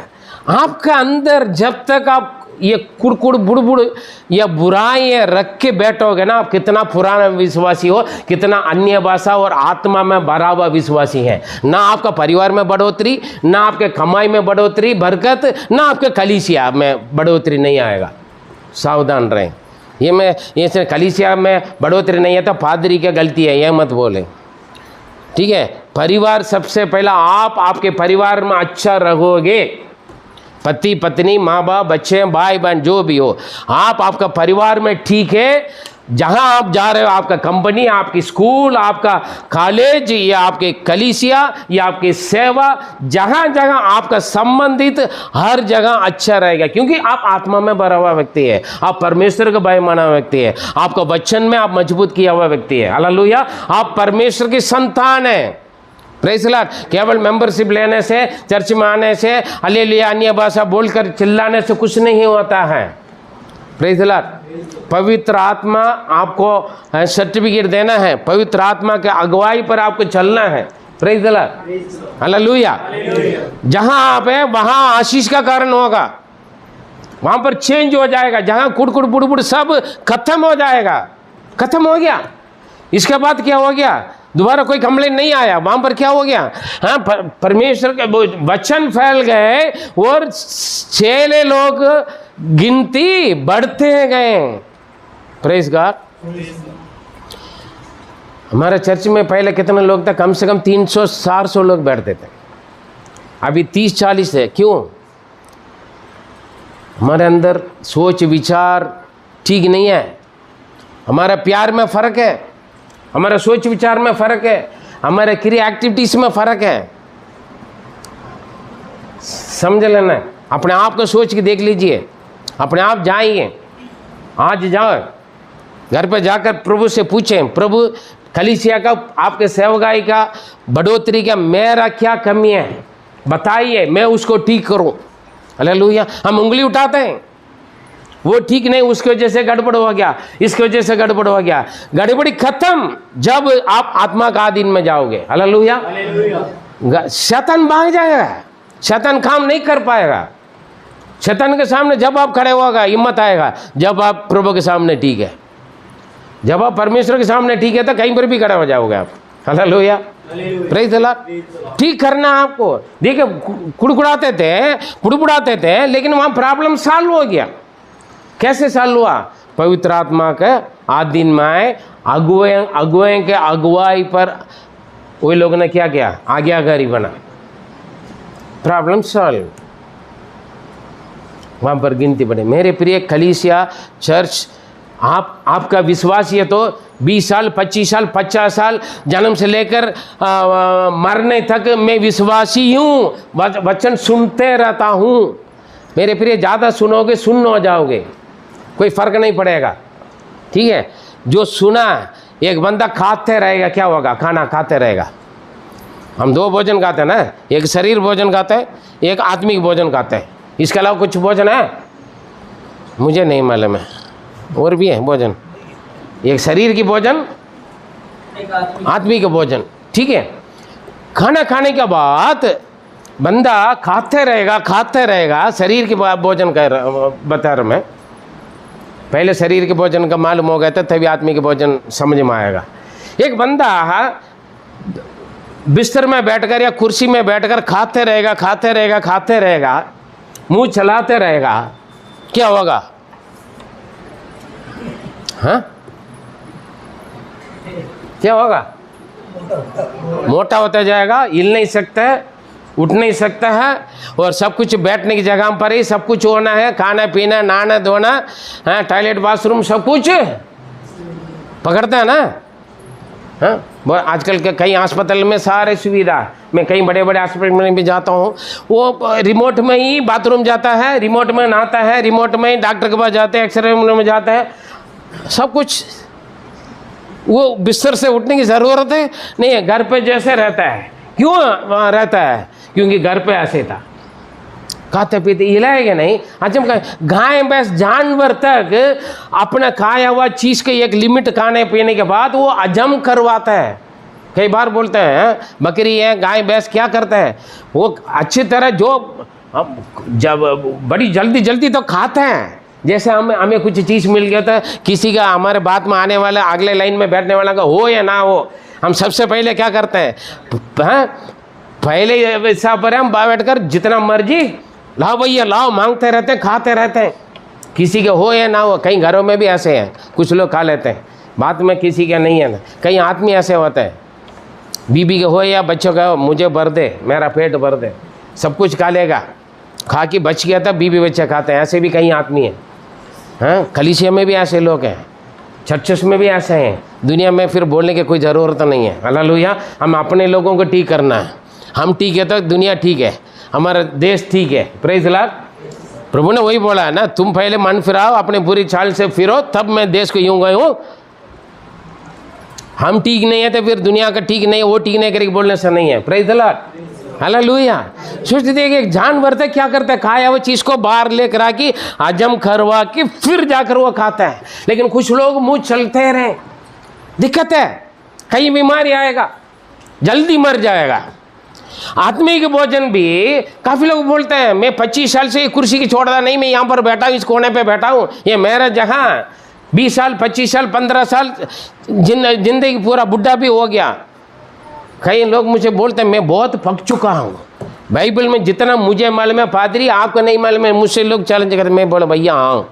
आपका अंदर जब तक आप ये कुड़कुड़ बुड़बुड़ या बुराइयाँ रख के बैठोगे ना, आप कितना पुराना विश्वासी हो, कितना अन्य भाषा और आत्मा में भरा हुआ विश्वासी है, ना आपका परिवार में बढ़ोतरी, ना आपके कमाई में बढ़ोतरी बरकत, ना आपके कलीसिया में बढ़ोतरी नहीं आएगा। सावधान रहें। ये कलीसिया में बढ़ोतरी नहीं है तो पादरी की गलती है, यह मत बोले, ठीक है। परिवार सबसे पहला, आप आपके परिवार में अच्छा रहोगे, पति पत्नी माँ बाप बच्चे भाई बहन जो भी हो, आप आपका परिवार में ठीक है, जहाँ आप जा रहे हो, आपका कंपनी, आपकी स्कूल, आपका कॉलेज या आपके कलीसिया या आपकी सेवा, जहाँ जहाँ आपका संबंधित हर जगह अच्छा रहेगा, क्योंकि आप आत्मा में भरा हुआ व्यक्ति है, आप परमेश्वर का भय माना व्यक्ति है, आपका वचन में आप मजबूत किया हुआ व्यक्ति है। हालेलुया, आप परमेश्वर की संतान है। Praise Lord. केवल मेंबरशिप लेने से, चर्च में आने से, हालेलुया अन्य भाषा बोलकर चिल्लाने से कुछ नहीं होता है। Praise Lord. पवित्र आत्मा आपको सर्टिफिकेट देना है, पवित्र आत्मा के अगुवाई पर आपको चलना है। Praise Lord, hallelujah. जहां आप है वहां आशीष का कारण होगा, वहां पर चेंज हो जाएगा, जहां कुड़कुड़ बुड़बुड़ सब खत्म हो जाएगा, खत्म हो गया। इसके बाद क्या हो गया, दोबारा कोई कंप्लेन नहीं आया, वहां पर क्या हो गया, हाँ परमेश्वर के वचन फैल गए और चेले लोग गिनती बढ़ते गए। Praise God. हमारे चर्च में पहले कितने लोग थे, कम से कम 300-400 लोग बैठते थे, अभी 30-40 है। क्यों? हमारे अंदर सोच विचार ठीक नहीं है, हमारा प्यार में फ़र्क है, हमारा सोच विचार में फ़र्क है, हमारे क्रिया एक्टिविटीज़ में फ़र्क है। समझ लेना, अपने आप को सोच के देख लीजिए, अपने आप जाइए, आज जाओ घर पे जाकर प्रभु से पूछें, प्रभु कलीसिया का, आपके सेवकाई का बढ़ोतरी का मेरा क्या कमी है, बताइए, मैं उसको ठीक करूं। हालेलुया। हम उंगली उठाते हैं, वो ठीक नहीं, उसकी वजह से गड़बड़ हो गया, इसकी वजह से गड़बड़ हो गया। गड़बड़ी खत्म जब आप आत्मा का आधीन में जाओगे। हालेलुया। शैतान भाग जाएगा, शैतान काम नहीं कर पाएगा। शैतान के सामने जब आप खड़े होगा हिम्मत आएगा, जब आप प्रभु के सामने ठीक है, जब आप परमेश्वर के सामने ठीक है तो कहीं पर भी खड़े हो जाओगे आप। हालेलुया। Praise the Lord. ठीक करना आपको। देखिए कुड़कुड़ाते थे, लेकिन वहाँ प्रॉब्लम सॉल्व हो गया। कैसे सॉल्व हुआ? पवित्र आत्मा के आधीन में आए, अगुए के अगुवाई पर वही लोगों ने क्या किया, आज्ञाकारी बना, प्रॉब्लम सॉल्व, वहाँ पर गिनती बढ़े। मेरे प्रिय कलीसिया चर्च, आपका विश्वास ये तो 20 साल 25 साल 50 साल जन्म से लेकर मरने तक मैं विश्वासी हूँ, वचन सुनते रहता हूँ। मेरे प्रिय ज़्यादा सुनोगे सुन्न हो जाओगे, कोई फ़र्क नहीं पड़ेगा, ठीक है। जो सुना, एक बंदा खाते रहेगा, क्या होगा, खाना खाते रहेगा। हम 2 भोजन खाते हैं ना, एक शरीर भोजन खाते हैं, एक आत्मिक भोजन खाते हैं। इसके अलावा कुछ भोजन है मुझे नहीं मालूम है, और भी है भोजन, एक शरीर की भोजन, आत्मिक भोजन, ठीक है। खाना खाने के बाद बंदा खाते रहेगा, शरीर के भोजन का बता रहा मैं, पहले शरीर के भोजन का मालूम हो गया था, तभी आत्मिक भोजन समझ में आएगा। एक बंदा बिस्तर में बैठकर या कुर्सी में बैठकर खाते रहेगा, मुंह चलाते रहेगा, क्या होगा, हाँ क्या होगा, मोटा होता जाएगा, हिल नहीं सकता है, उठ नहीं सकता है, और सब कुछ बैठने की जगह पर ही सब कुछ होना है, खाना पीना नहाना धोना, हाँ टॉयलेट बाथरूम सब कुछ पकड़ता है ना। हाँ आजकल के कई अस्पताल में सारे सुविधा, मैं कई बड़े बड़े अस्पताल में भी जाता हूँ, वो रिमोट में ही बाथरूम जाता है, रिमोट में नहाता है, रिमोट में ही डॉक्टर के पास जाते हैं, एक्सरे में जाता है, सब कुछ। वो बिस्तर से उठने की ज़रूरत है नहीं है, घर पे जैसे रहता है। क्यों वहाँ रहता है? क्योंकि घर पे ऐसे था, खाते पीते हिलाएगा नहीं, हजम कर। गाय भैंस जानवर तक अपना खाया हुआ चीज़ के एक लिमिट खाने पीने के बाद वो हजम करवाता है। कई बार बोलते हैं बकरी है गाय भैंस क्या करता है, वो अच्छी तरह जो जब बड़ी जल्दी जल्दी तो खाते हैं। जैसे हमें कुछ चीज़ मिल गया था, किसी का हमारे बाद में आने वाला अगले लाइन में बैठने वाला का हो या ना हो, हम सबसे पहले क्या करते हैं, पहले ऐसा पर हम बैठकर जितना मर्जी लाओ भैया लाओ मांगते रहते हैं, खाते रहते हैं, किसी के हो या ना हो। कई घरों में भी ऐसे हैं, कुछ लोग खा लेते हैं, बात में किसी का नहीं है ना। कई आदमी ऐसे होते हैं, बीबी के हो या बच्चों का हो, मुझे भर दे, मेरा पेट भर दे, सब कुछ खा लेगा, खा के बच गया था बीबी बच्चे खाते हैं। ऐसे भी कई आदमी हैं। हाँ, कलीसिया में भी ऐसे लोग हैं, चर्चेस में भी ऐसे हैं। दुनिया में फिर बोलने की कोई ज़रूरत नहीं है। हालेलुया। हम अपने लोगों को ठीक करना है, हम ठीक है तो दुनिया ठीक है, हमारा देश ठीक है। Praise the Lord. प्रभु ने वही बोला है ना, तुम पहले मन फिराओ, अपने बुरी चाल से फिरो, तब मैं देश को यूँ गए हूँ। हम ठीक नहीं है तो फिर दुनिया का ठीक नहीं है, वो ठीक नहीं करके बोलने से नहीं है। Praise the Lord. हालेलुया। सोचते थे कि एक जानवर था क्या करता है, खाया वो चीज़ को बाहर लेकर आके हजम करवा के फिर जाकर वो खाता है। लेकिन कुछ लोग मुँह चलते रहे, दिक्कत है, कहीं बीमारी आएगा, जल्दी मर जाएगा। आत्मिक भोजन भी काफ़ी लोग बोलते हैं मैं 25 साल से ये कुर्सी की छोड़ रहा नहीं, मैं यहाँ पर बैठा हूँ, इस कोने पे बैठा हूँ, ये मेरा जगह। 20 साल 25 साल 15 साल जिंदगी पूरा बुढ़ा भी हो गया। कई लोग मुझे बोलते हैं मैं बहुत पक चुका हूँ, बाइबल में जितना मुझे मालूम है पादरी आपको नहीं मालूम है। मुझसे लोग चैलेंज करते, मैं बोला भैया हाँ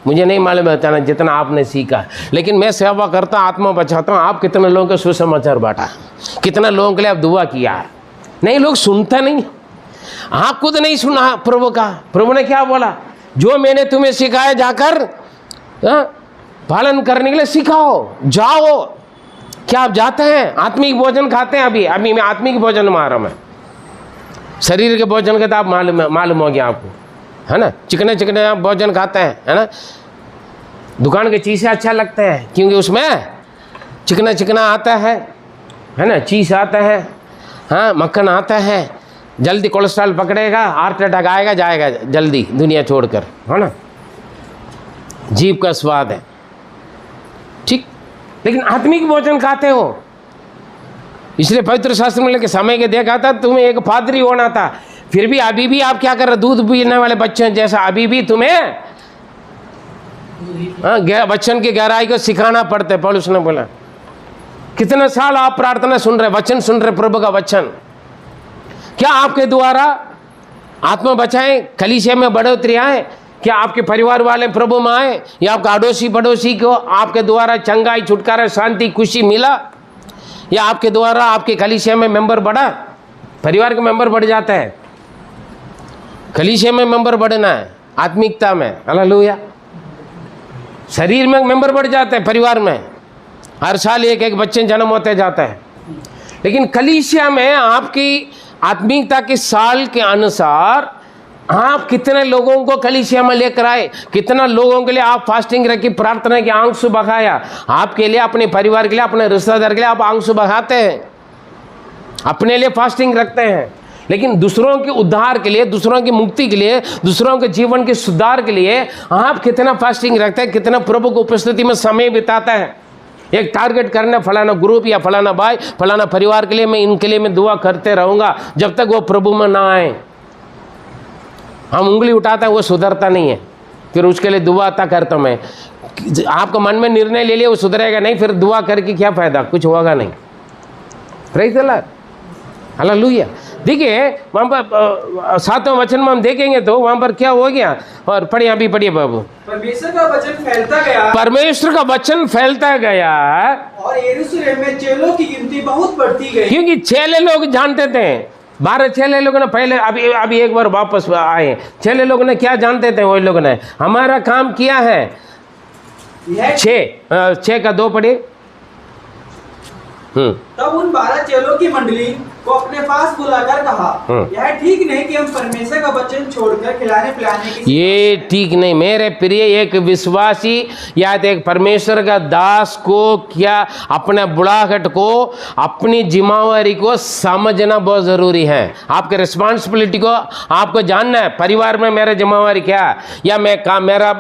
मुझे नहीं मालूम है जितना आपने सीखा, लेकिन मैं सेवा करता हूँ, आत्मा बचाता हूँ। आप कितने लोगों के सुसमाचार बांटा, कितना लोगों के लिए आप दुआ किया है। नहीं, लोग सुनता नहीं, आप खुद नहीं सुना प्रभु का। प्रभु ने क्या बोला, जो मैंने तुम्हें सिखाया जाकर पालन करने के लिए सिखाओ, जाओ। क्या आप जाते हैं? आत्मिक भोजन खाते हैं? अभी मैं आत्मिक भोजन में आ रहा हूँ। शरीर के भोजन के तो आप मालूम हो गया आपको, है ना। चिकने चिकने आप भोजन खाते हैं, है ना। दुकान की चीज़ें अच्छा लगता है क्योंकि उसमें चिकना चिकना आता है ना, चीज़ आता है, हाँ मक्खन आता है, जल्दी कोलेस्ट्रॉल पकड़ेगा, हार्ट अटैक आएगा जाएगा जल्दी दुनिया छोड़कर, है ना। जीभ का स्वाद है, ठीक। लेकिन आत्मिक भोजन खाते हो, इसलिए पवित्र शास्त्र में लेके समय के देखा था तुम्हें एक पादरी होना था, फिर भी अभी भी आप क्या कर रहे, दूध पीने वाले बच्चे जैसा अभी भी तुम्हें बच्चन की गहराई को सिखाना पड़ता है। पौलुस ने बोला कितने साल आप प्रार्थना सुन रहे, वचन सुन रहे, प्रभु का वचन, क्या आपके द्वारा आत्मा बचाए, कलीसिया में बढ़ोतरी आए, क्या आपके परिवार वाले प्रभु में आए, या आपका अड़ोसी पड़ोसी को आपके द्वारा चंगाई छुटकारा शांति खुशी मिला, या आपके द्वारा आपके कलीसिया में मेंबर बढ़ा। परिवार के मेंबर बढ़ जाता है, कलीसिया में मेंबर बढ़ना है, आत्मिकता में। हालेलुया। शरीर में मेंबर बढ़ जाते हैं, परिवार में हर साल एक एक बच्चे जन्म होते जाता है, लेकिन कलीसिया में आपकी आत्मिकता के साल के अनुसार आप कितने लोगों को कलीसिया में लेकर आए, कितना लोगों के लिए आप फास्टिंग रखी, प्रार्थना के आंसू बहाया, आपके लिए, अपने परिवार के लिए, अपने रिश्तेदार के लिए आप आंसू बहाते हैं, अपने लिए फास्टिंग रखते हैं। लेकिन दूसरों के उद्धार के लिए, दूसरों की मुक्ति के लिए, दूसरों के जीवन के सुधार के लिए आप कितना फास्टिंग रखते हैं, कितना प्रभु की उपस्थिति में समय बिताता है। एक टारगेट करना, फलाना ग्रुप या फलाना भाई फलाना परिवार के लिए मैं इनके लिए मैं दुआ करते रहूँगा जब तक वो प्रभु में ना आए। हम उंगली उठाते हैं, वो सुधरता नहीं है, फिर उसके लिए दुआ आता करता हूँ मैं। आपका मन में निर्णय ले लिया वो सुधरेगा नहीं, फिर दुआ करके क्या फ़ायदा, कुछ होगा नहीं। Praise the Lord. हालेलुया। देखिए वहाँ पर 7वें वचन में हम देखेंगे तो वहाँ पर क्या हो गया, और पढ़िए अभी पढ़िए बाबू। परमेश्वर का वचन फैलता गया, परमेश्वर का वचन फैलता गया, और यरूशलेम में चेलों की गिनती बहुत बढ़ती गई, क्योंकि चेले लोग जानते थे, 12 चेले लोगों ने पहले अभी एक बार वापस आए। चेले लोगों ने क्या जानते थे, वही लोगों ने हमारा काम किया है। 6 का 2 पढ़िए। तब उन 12 चेलों की मंडली को अपने पास बुलाकर कहा, यह ठीक नहीं कि हम परमेश्वर का वचन छोड़कर खिलाने पिलाने की। ये ठीक नहीं मेरे प्रिय, एक विश्वासी या तो एक परमेश्वर का दास को क्या अपने बुढ़ाहट को, अपनी जिम्मेवारी को समझना बहुत ज़रूरी है। आपके रिस्पॉन्सिबिलिटी को आपको जानना है। परिवार में मेरा जिम्मेवारी क्या है, या मैं काम मेरा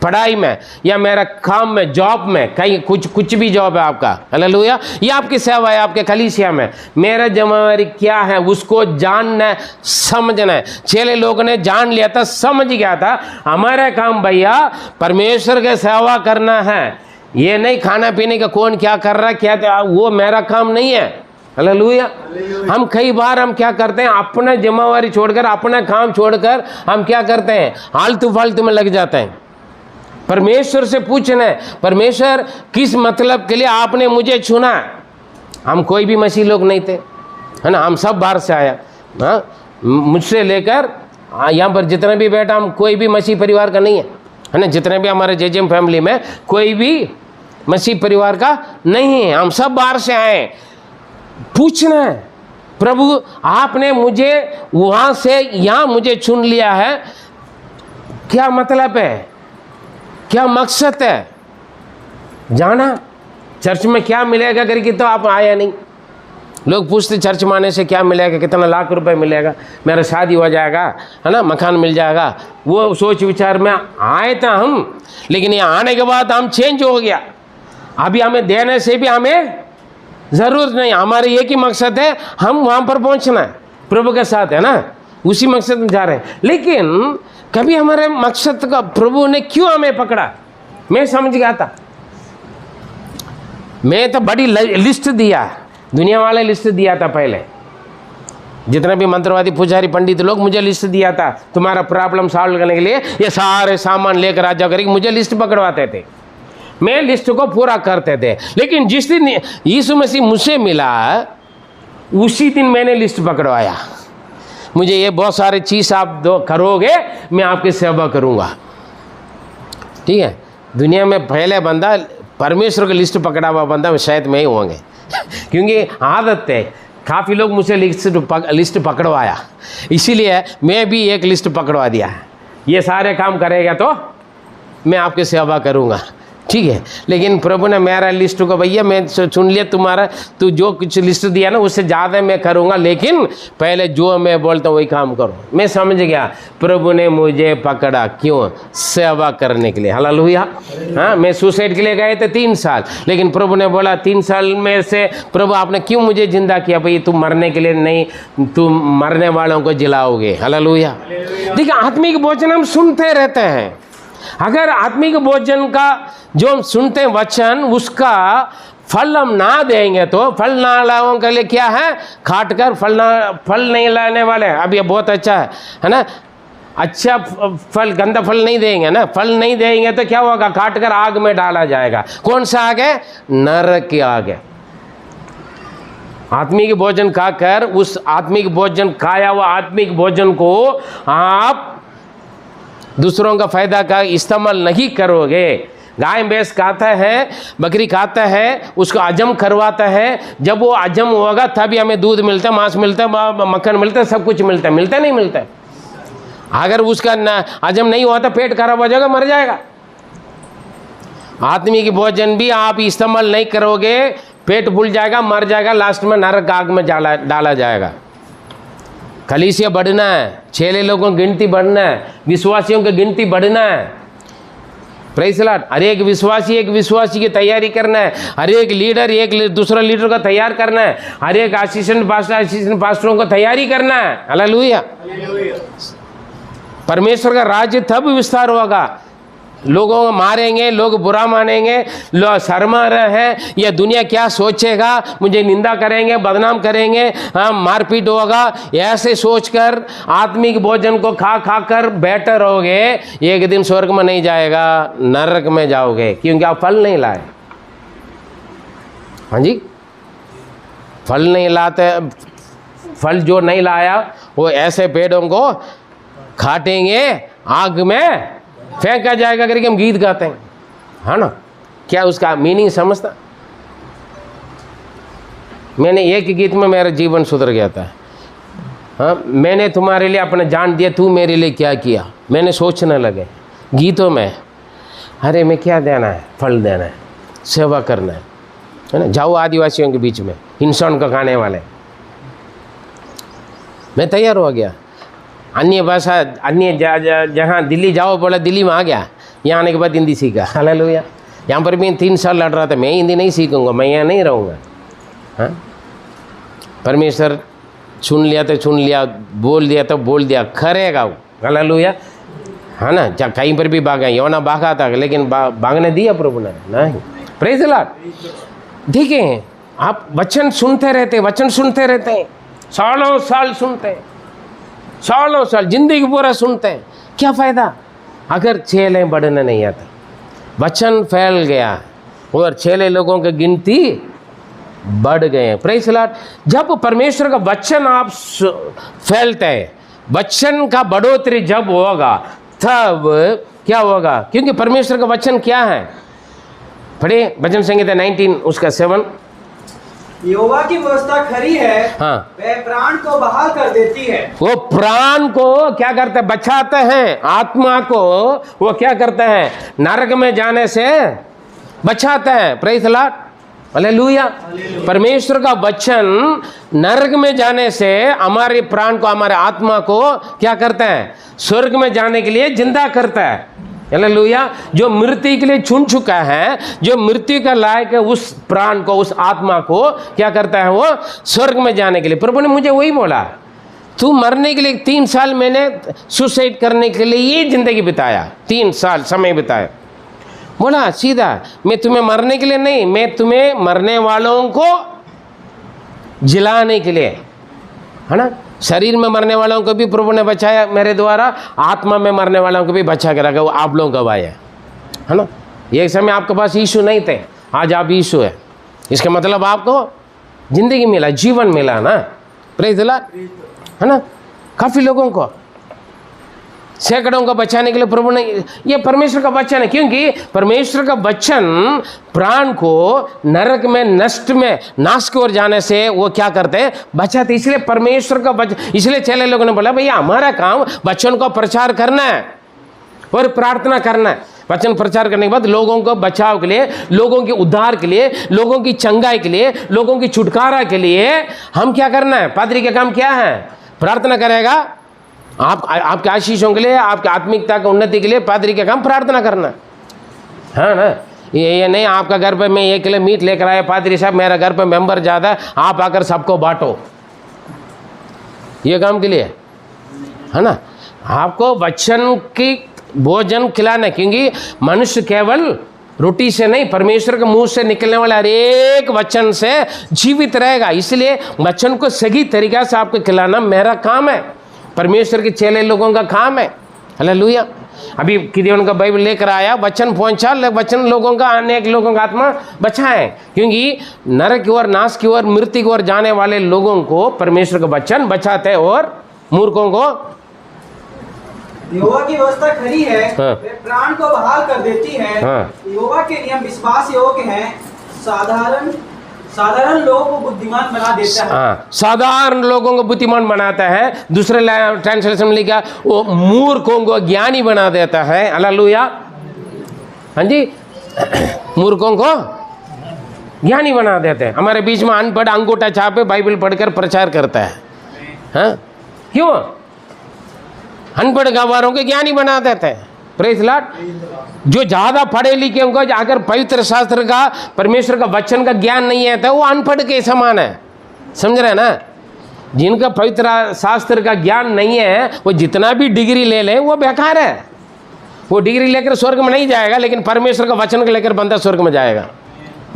पढ़ाई में, या मेरा काम में, जॉब में, कहीं कुछ भी जॉब है आपका, हालेलुया, या आपकी सेवा है आपके कलीसिया में, मेरा जिम्मेवारी क्या है उसको जानना है, समझना है। चेले लोगों ने जान लिया था, समझ गया था हमारा काम भैया परमेश्वर के सेवा करना है, ये नहीं खाना पीने का कौन क्या कर रहा है क्या, वो मेरा काम नहीं है। हालेलुया। हम कई बार हम क्या करते हैं, अपना जिम्मेवारी छोड़कर, अपना काम छोड़कर हम क्या करते हैं, आलतू फालतू में लग जाते हैं। परमेश्वर से पूछना है, परमेश्वर किस मतलब के लिए आपने मुझे चुना। हम कोई भी मसीह लोग नहीं थे, है ना, हम सब बाहर से आया। हाँ, मुझसे लेकर यहाँ पर जितना भी बैठा, हम कोई भी मसीह परिवार का नहीं है ना, जितने भी हमारे जेजेम फैमिली में कोई भी मसीह परिवार का नहीं है, हम सब बाहर से आए। पूछना है, प्रभु आपने मुझे वहाँ से यहाँ मुझे चुन लिया है, क्या मतलब है, क्या मकसद है। जाना चर्च में क्या मिलेगा करके तो आप आया नहीं। लोग पूछते चर्च में आने से क्या मिलेगा, कितना लाख रुपए मिलेगा, मेरा शादी हो जाएगा, है ना, मकान मिल जाएगा, वो सोच विचार में आए थे हम। लेकिन यहाँ आने के बाद हम चेंज हो गया। अभी हमें देने से भी हमें ज़रूरत नहीं, हमारे एक ही मकसद है, हम वहाँ पर पहुँचना है प्रभु के साथ, है ना, उसी मकसद में जा रहे हैं। लेकिन कभी हमारे मकसद का प्रभु ने क्यों हमें पकड़ा, मैं समझ गया था। मैं तो बड़ी लिस्ट दिया, दुनिया वाले लिस्ट दिया था पहले, जितने भी मंत्रवादी पुजारी पंडित लोग मुझे लिस्ट दिया था, तुम्हारा प्रॉब्लम सॉल्व करने के लिए ये सारे सामान लेकर आ जाओ करके मुझे लिस्ट पकड़वाते थे। मैं लिस्ट को पूरा करते थे। लेकिन जिस दिन यीशु मसीह मुझसे मिला उसी दिन मैंने लिस्ट पकड़वाया, मुझे ये बहुत सारे चीज़ आप दो करोगे, मैं आपकी सेवा करूँगा। ठीक है, दुनिया में पहले बंदा परमेश्वर की लिस्ट पकड़ा हुआ बंदा शायद मैं ही होंगे क्योंकि आदत है, काफ़ी लोग मुझसे लिस्ट पकड़वाया, इसीलिए मैं भी एक लिस्ट पकड़वा दिया। ये सारे काम करेगा तो मैं आपकी सेवा करूँगा, ठीक है। लेकिन प्रभु ने मेरा लिस्ट को, भैया मैं सुन लिया तुम्हारा, तू जो कुछ लिस्ट दिया ना उससे ज़्यादा मैं करूँगा, लेकिन पहले जो मैं बोलता हूँ वही काम करो। मैं समझ गया प्रभु ने मुझे पकड़ा, क्यों, सेवा करने के लिए। हालेलुया। हाँ, मैं सुसाइड के लिए गए थे 3 साल, लेकिन प्रभु ने बोला 3 साल में से प्रभु आपने क्यों मुझे जिंदा किया, भाई तुम मरने के लिए नहीं, तुम मरने वालों को जिलाओगे। हालेलुया। देखिए, आत्मिक भोजन हम सुनते रहते हैं, अगर आत्मिक भोजन का जो हम सुनते हैं वचन, उसका फल हम ना देंगे तो फल ना लाओं के लिए क्या है, खाट कर फल नहीं लाने वाले। अब ये बहुत अच्छा है ना, अच्छा फल, गंदा फल नहीं देंगे ना, फल नहीं देंगे तो क्या होगा, काट कर आग में डाला जाएगा। कौन सा आग है, नरक की आग है। आत्मिक भोजन खाकर, उस आत्मिक भोजन खाया हुआ आत्मिक भोजन को आप दूसरों का फायदा का इस्तेमाल नहीं करोगे। गाय भैंस खाता है, बकरी खाता है, उसको हजम करवाता है, जब वो हजम होगा तभी हमें दूध मिलता है, मांस मिलता है, मक्खन मिलता है, सब कुछ मिलता है। मिलता नहीं मिलता है? अगर उसका हजम नहीं हुआ तो पेट खराब हो जाएगा, मर जाएगा। आत्मिक भोजन भी आप इस्तेमाल नहीं करोगे, पेट फूल जाएगा, मर जाएगा, लास्ट में नरक आग में डाला जाएगा। कलीसिया बढ़ना है, चेले लोगों की गिनती बढ़ना है, विश्वासियों की गिनती बढ़ना है। Praise the Lord. हर एक विश्वासी की तैयारी करना है, हर एक लीडर दूसरा लीडर का तैयार करना है, हर एक असिस्टेंट पास्टरों को तैयारी करना है। हालेलुया। परमेश्वर का राज्य तब विस्तार होगा। लोगों को मारेंगे, लोग बुरा मानेंगे, लोग शर्मा रहे हैं, यह दुनिया क्या सोचेगा, मुझे निंदा करेंगे, बदनाम करेंगे, हाँ मारपीट होगा, ऐसे सोचकर आत्मिक भोजन को खा कर बैठे रहोगे, एक दिन स्वर्ग में नहीं जाएगा, नरक में जाओगे, क्योंकि आप फल नहीं लाए। हाँ जी, फल नहीं लाते, फल जो नहीं लाया वो ऐसे पेड़ों को काटेंगे, आग में फेंका जाएगा करके हम गीत गाते हैं, है ना। क्या उसका मीनिंग समझता? मैंने एक गीत में मेरा जीवन सुधर गया था। हाँ, मैंने तुम्हारे लिए अपना जान दिया, तू मेरे लिए क्या किया। मैंने सोचने लगे गीतों में, अरे मैं क्या देना है, फल देना है, सेवा करना है ना। जाओ आदिवासियों के बीच में, इंसान को खाने वाले। मैं तैयार हो गया। अन्य भाषा, अन्य जहाँ दिल्ली जाओ बोला, दिल्ली में आ गया। यहाँ आने के बाद हिंदी सीखा। हालेलुया। यहाँ पर भी 3 साल लड़ रहा था, मैं हिंदी नहीं सीखूंगा, मैं यहाँ नहीं रहूँगा। हाँ, परमेश्वर सुन लिया तो सुन लिया, बोल दिया तो बोल दिया, करेगा वो। हालेलुया, है ना। चाहे कहीं पर भी भागा, योना भागा था लेकिन भागने दिया प्रभु ने नहीं। Praise the Lord. देखिए, आप वचन सुनते रहते, वचन सुनते रहते हैं, सालों साल सुनते हैं, सालों साल जिंदगी पूरा सुनते हैं, क्या फ़ायदा अगर चेले बढ़ने नहीं आते। वचन फैल गया और चेले लोगों की गिनती बढ़ गए। Praise the Lord. जब परमेश्वर का वचन आप फैलते हैं, वचन का बढ़ोतरी जब होगा तब क्या होगा, क्योंकि परमेश्वर का वचन क्या है। पढ़े भजन संहिता 19 उसका 7। यहोवा की व्यवस्था खरी है, हाँ, वह प्राण को बहाल कर देती है। वो प्राण को क्या करते हैं, बचाते हैं। आत्मा को वो क्या करते हैं, नरक में जाने से बचाते हैं। Praise the Lord, hallelujah. परमेश्वर का वचन नरक में जाने से हमारे प्राण को, हमारे आत्मा को क्या करते हैं, स्वर्ग में जाने के लिए जिंदा करता है। हालेलुया। जो मृत्यु के लिए चुन चुका है, जो मृत्यु का लायक है, उस प्राण को, उस आत्मा को क्या करता है, वो स्वर्ग में जाने के लिए। प्रभु ने मुझे वही बोला, तू मरने के लिए 3 साल मैंने सुसाइड करने के लिए ये जिंदगी बिताया, 3 साल समय बिताया। बोला सीधा, मैं तुम्हें मरने के लिए नहीं, मैं तुम्हें मरने वालों को जिलाने के लिए, है ना। शरीर में मरने वालों को भी प्रभु ने बचाया मेरे द्वारा, आत्मा में मरने वालों को भी बचा के रखा। वो आप लोग गवाए, है ना। एक समय आपके पास यीशु नहीं थे, आज आप यीशु है। इसका मतलब आपको जिंदगी मिला, जीवन मिला ना। प्रेज़ द लॉर्ड, है ना। काफ़ी लोगों को, सैकड़ों को बचाने के लिए प्रभु ने, ये परमेश्वर का वचन है। क्योंकि परमेश्वर का वचन प्राण को नरक में, नष्ट में, नाश की ओर जाने से वो क्या करते हैं, बचाते। इसलिए परमेश्वर का वचन, इसलिए चेले लोगों ने बोला, भैया हमारा काम वचन को प्रचार करना है और प्रार्थना करना है। वचन प्रचार करने के बाद लोगों को बचाव के लिए, लोगों के उद्धार के लिए, लोगों की चंगाई के लिए, लोगों की छुटकारा के लिए हम क्या करना है। पादरी का काम क्या है, प्रार्थना करेगा। आपके आशीषों के लिए, आपके आत्मिकता की उन्नति के लिए पादरी का काम प्रार्थना करना है ना। ये नहीं आपका घर पे मैं 1 किलो मीट लेकर आया, पादरी साहब मेरा घर पे मेंबर ज़्यादा है, आप आकर सबको बांटो, ये काम के लिए, है ना। आपको वचन की भोजन खिलाना, क्योंकि मनुष्य केवल रोटी से नहीं, परमेश्वर के मुंह से निकलने वाले हर एक वचन से जीवित रहेगा। इसलिए वचन को सही तरीक़ा से आपको खिलाना मेरा काम है, परमेश्वर के चेले लोगों का काम है। हालेलुया। अभी गिदोन का बाइबल लेकर आया, वचन पहुंचा, वचन लोगों का, अनेक लोगों का आत्मा बचाए। क्योंकि नरक की ओर, नाश की ओर, मृत्यु की ओर जाने वाले लोगों को परमेश्वर का वचन बचाते और मूर्खों को, यहोवा की व्यवस्था खरी है, हाँ, वह प्राण को बहाल कर देती है। हाँ, यहोवा के नियम विश्वास योग्य हैं, साधारण लोगों को बुद्धिमान बना देता है। हाँ, साधारण लोगों को बुद्धिमान बनाता है। दूसरे ट्रांसलेशन में लिखा, वो मूर्खों को ज्ञानी बना देता है। हालेलुया। हाँ जी, मूर्खों को ज्ञानी बना देते हैं। हमारे बीच में अनपढ़ अंगूठा छापे बाइबल पढ़कर प्रचार करता है, हाँ? क्यों? अनपढ़ गवारों के ज्ञानी बना देते हैं। Praise Lord. जो ज़्यादा पढ़े लिखे होंगे, अगर पवित्र शास्त्र का, परमेश्वर का वचन का ज्ञान नहीं है तो वो अनपढ़ के समान है, समझ रहे हैं ना। जिनका पवित्र शास्त्र का ज्ञान नहीं है, वो जितना भी डिग्री ले ले वो बेकार है। वो डिग्री लेकर स्वर्ग में नहीं जाएगा, लेकिन परमेश्वर का वचन को लेकर बंदा स्वर्ग में जाएगा।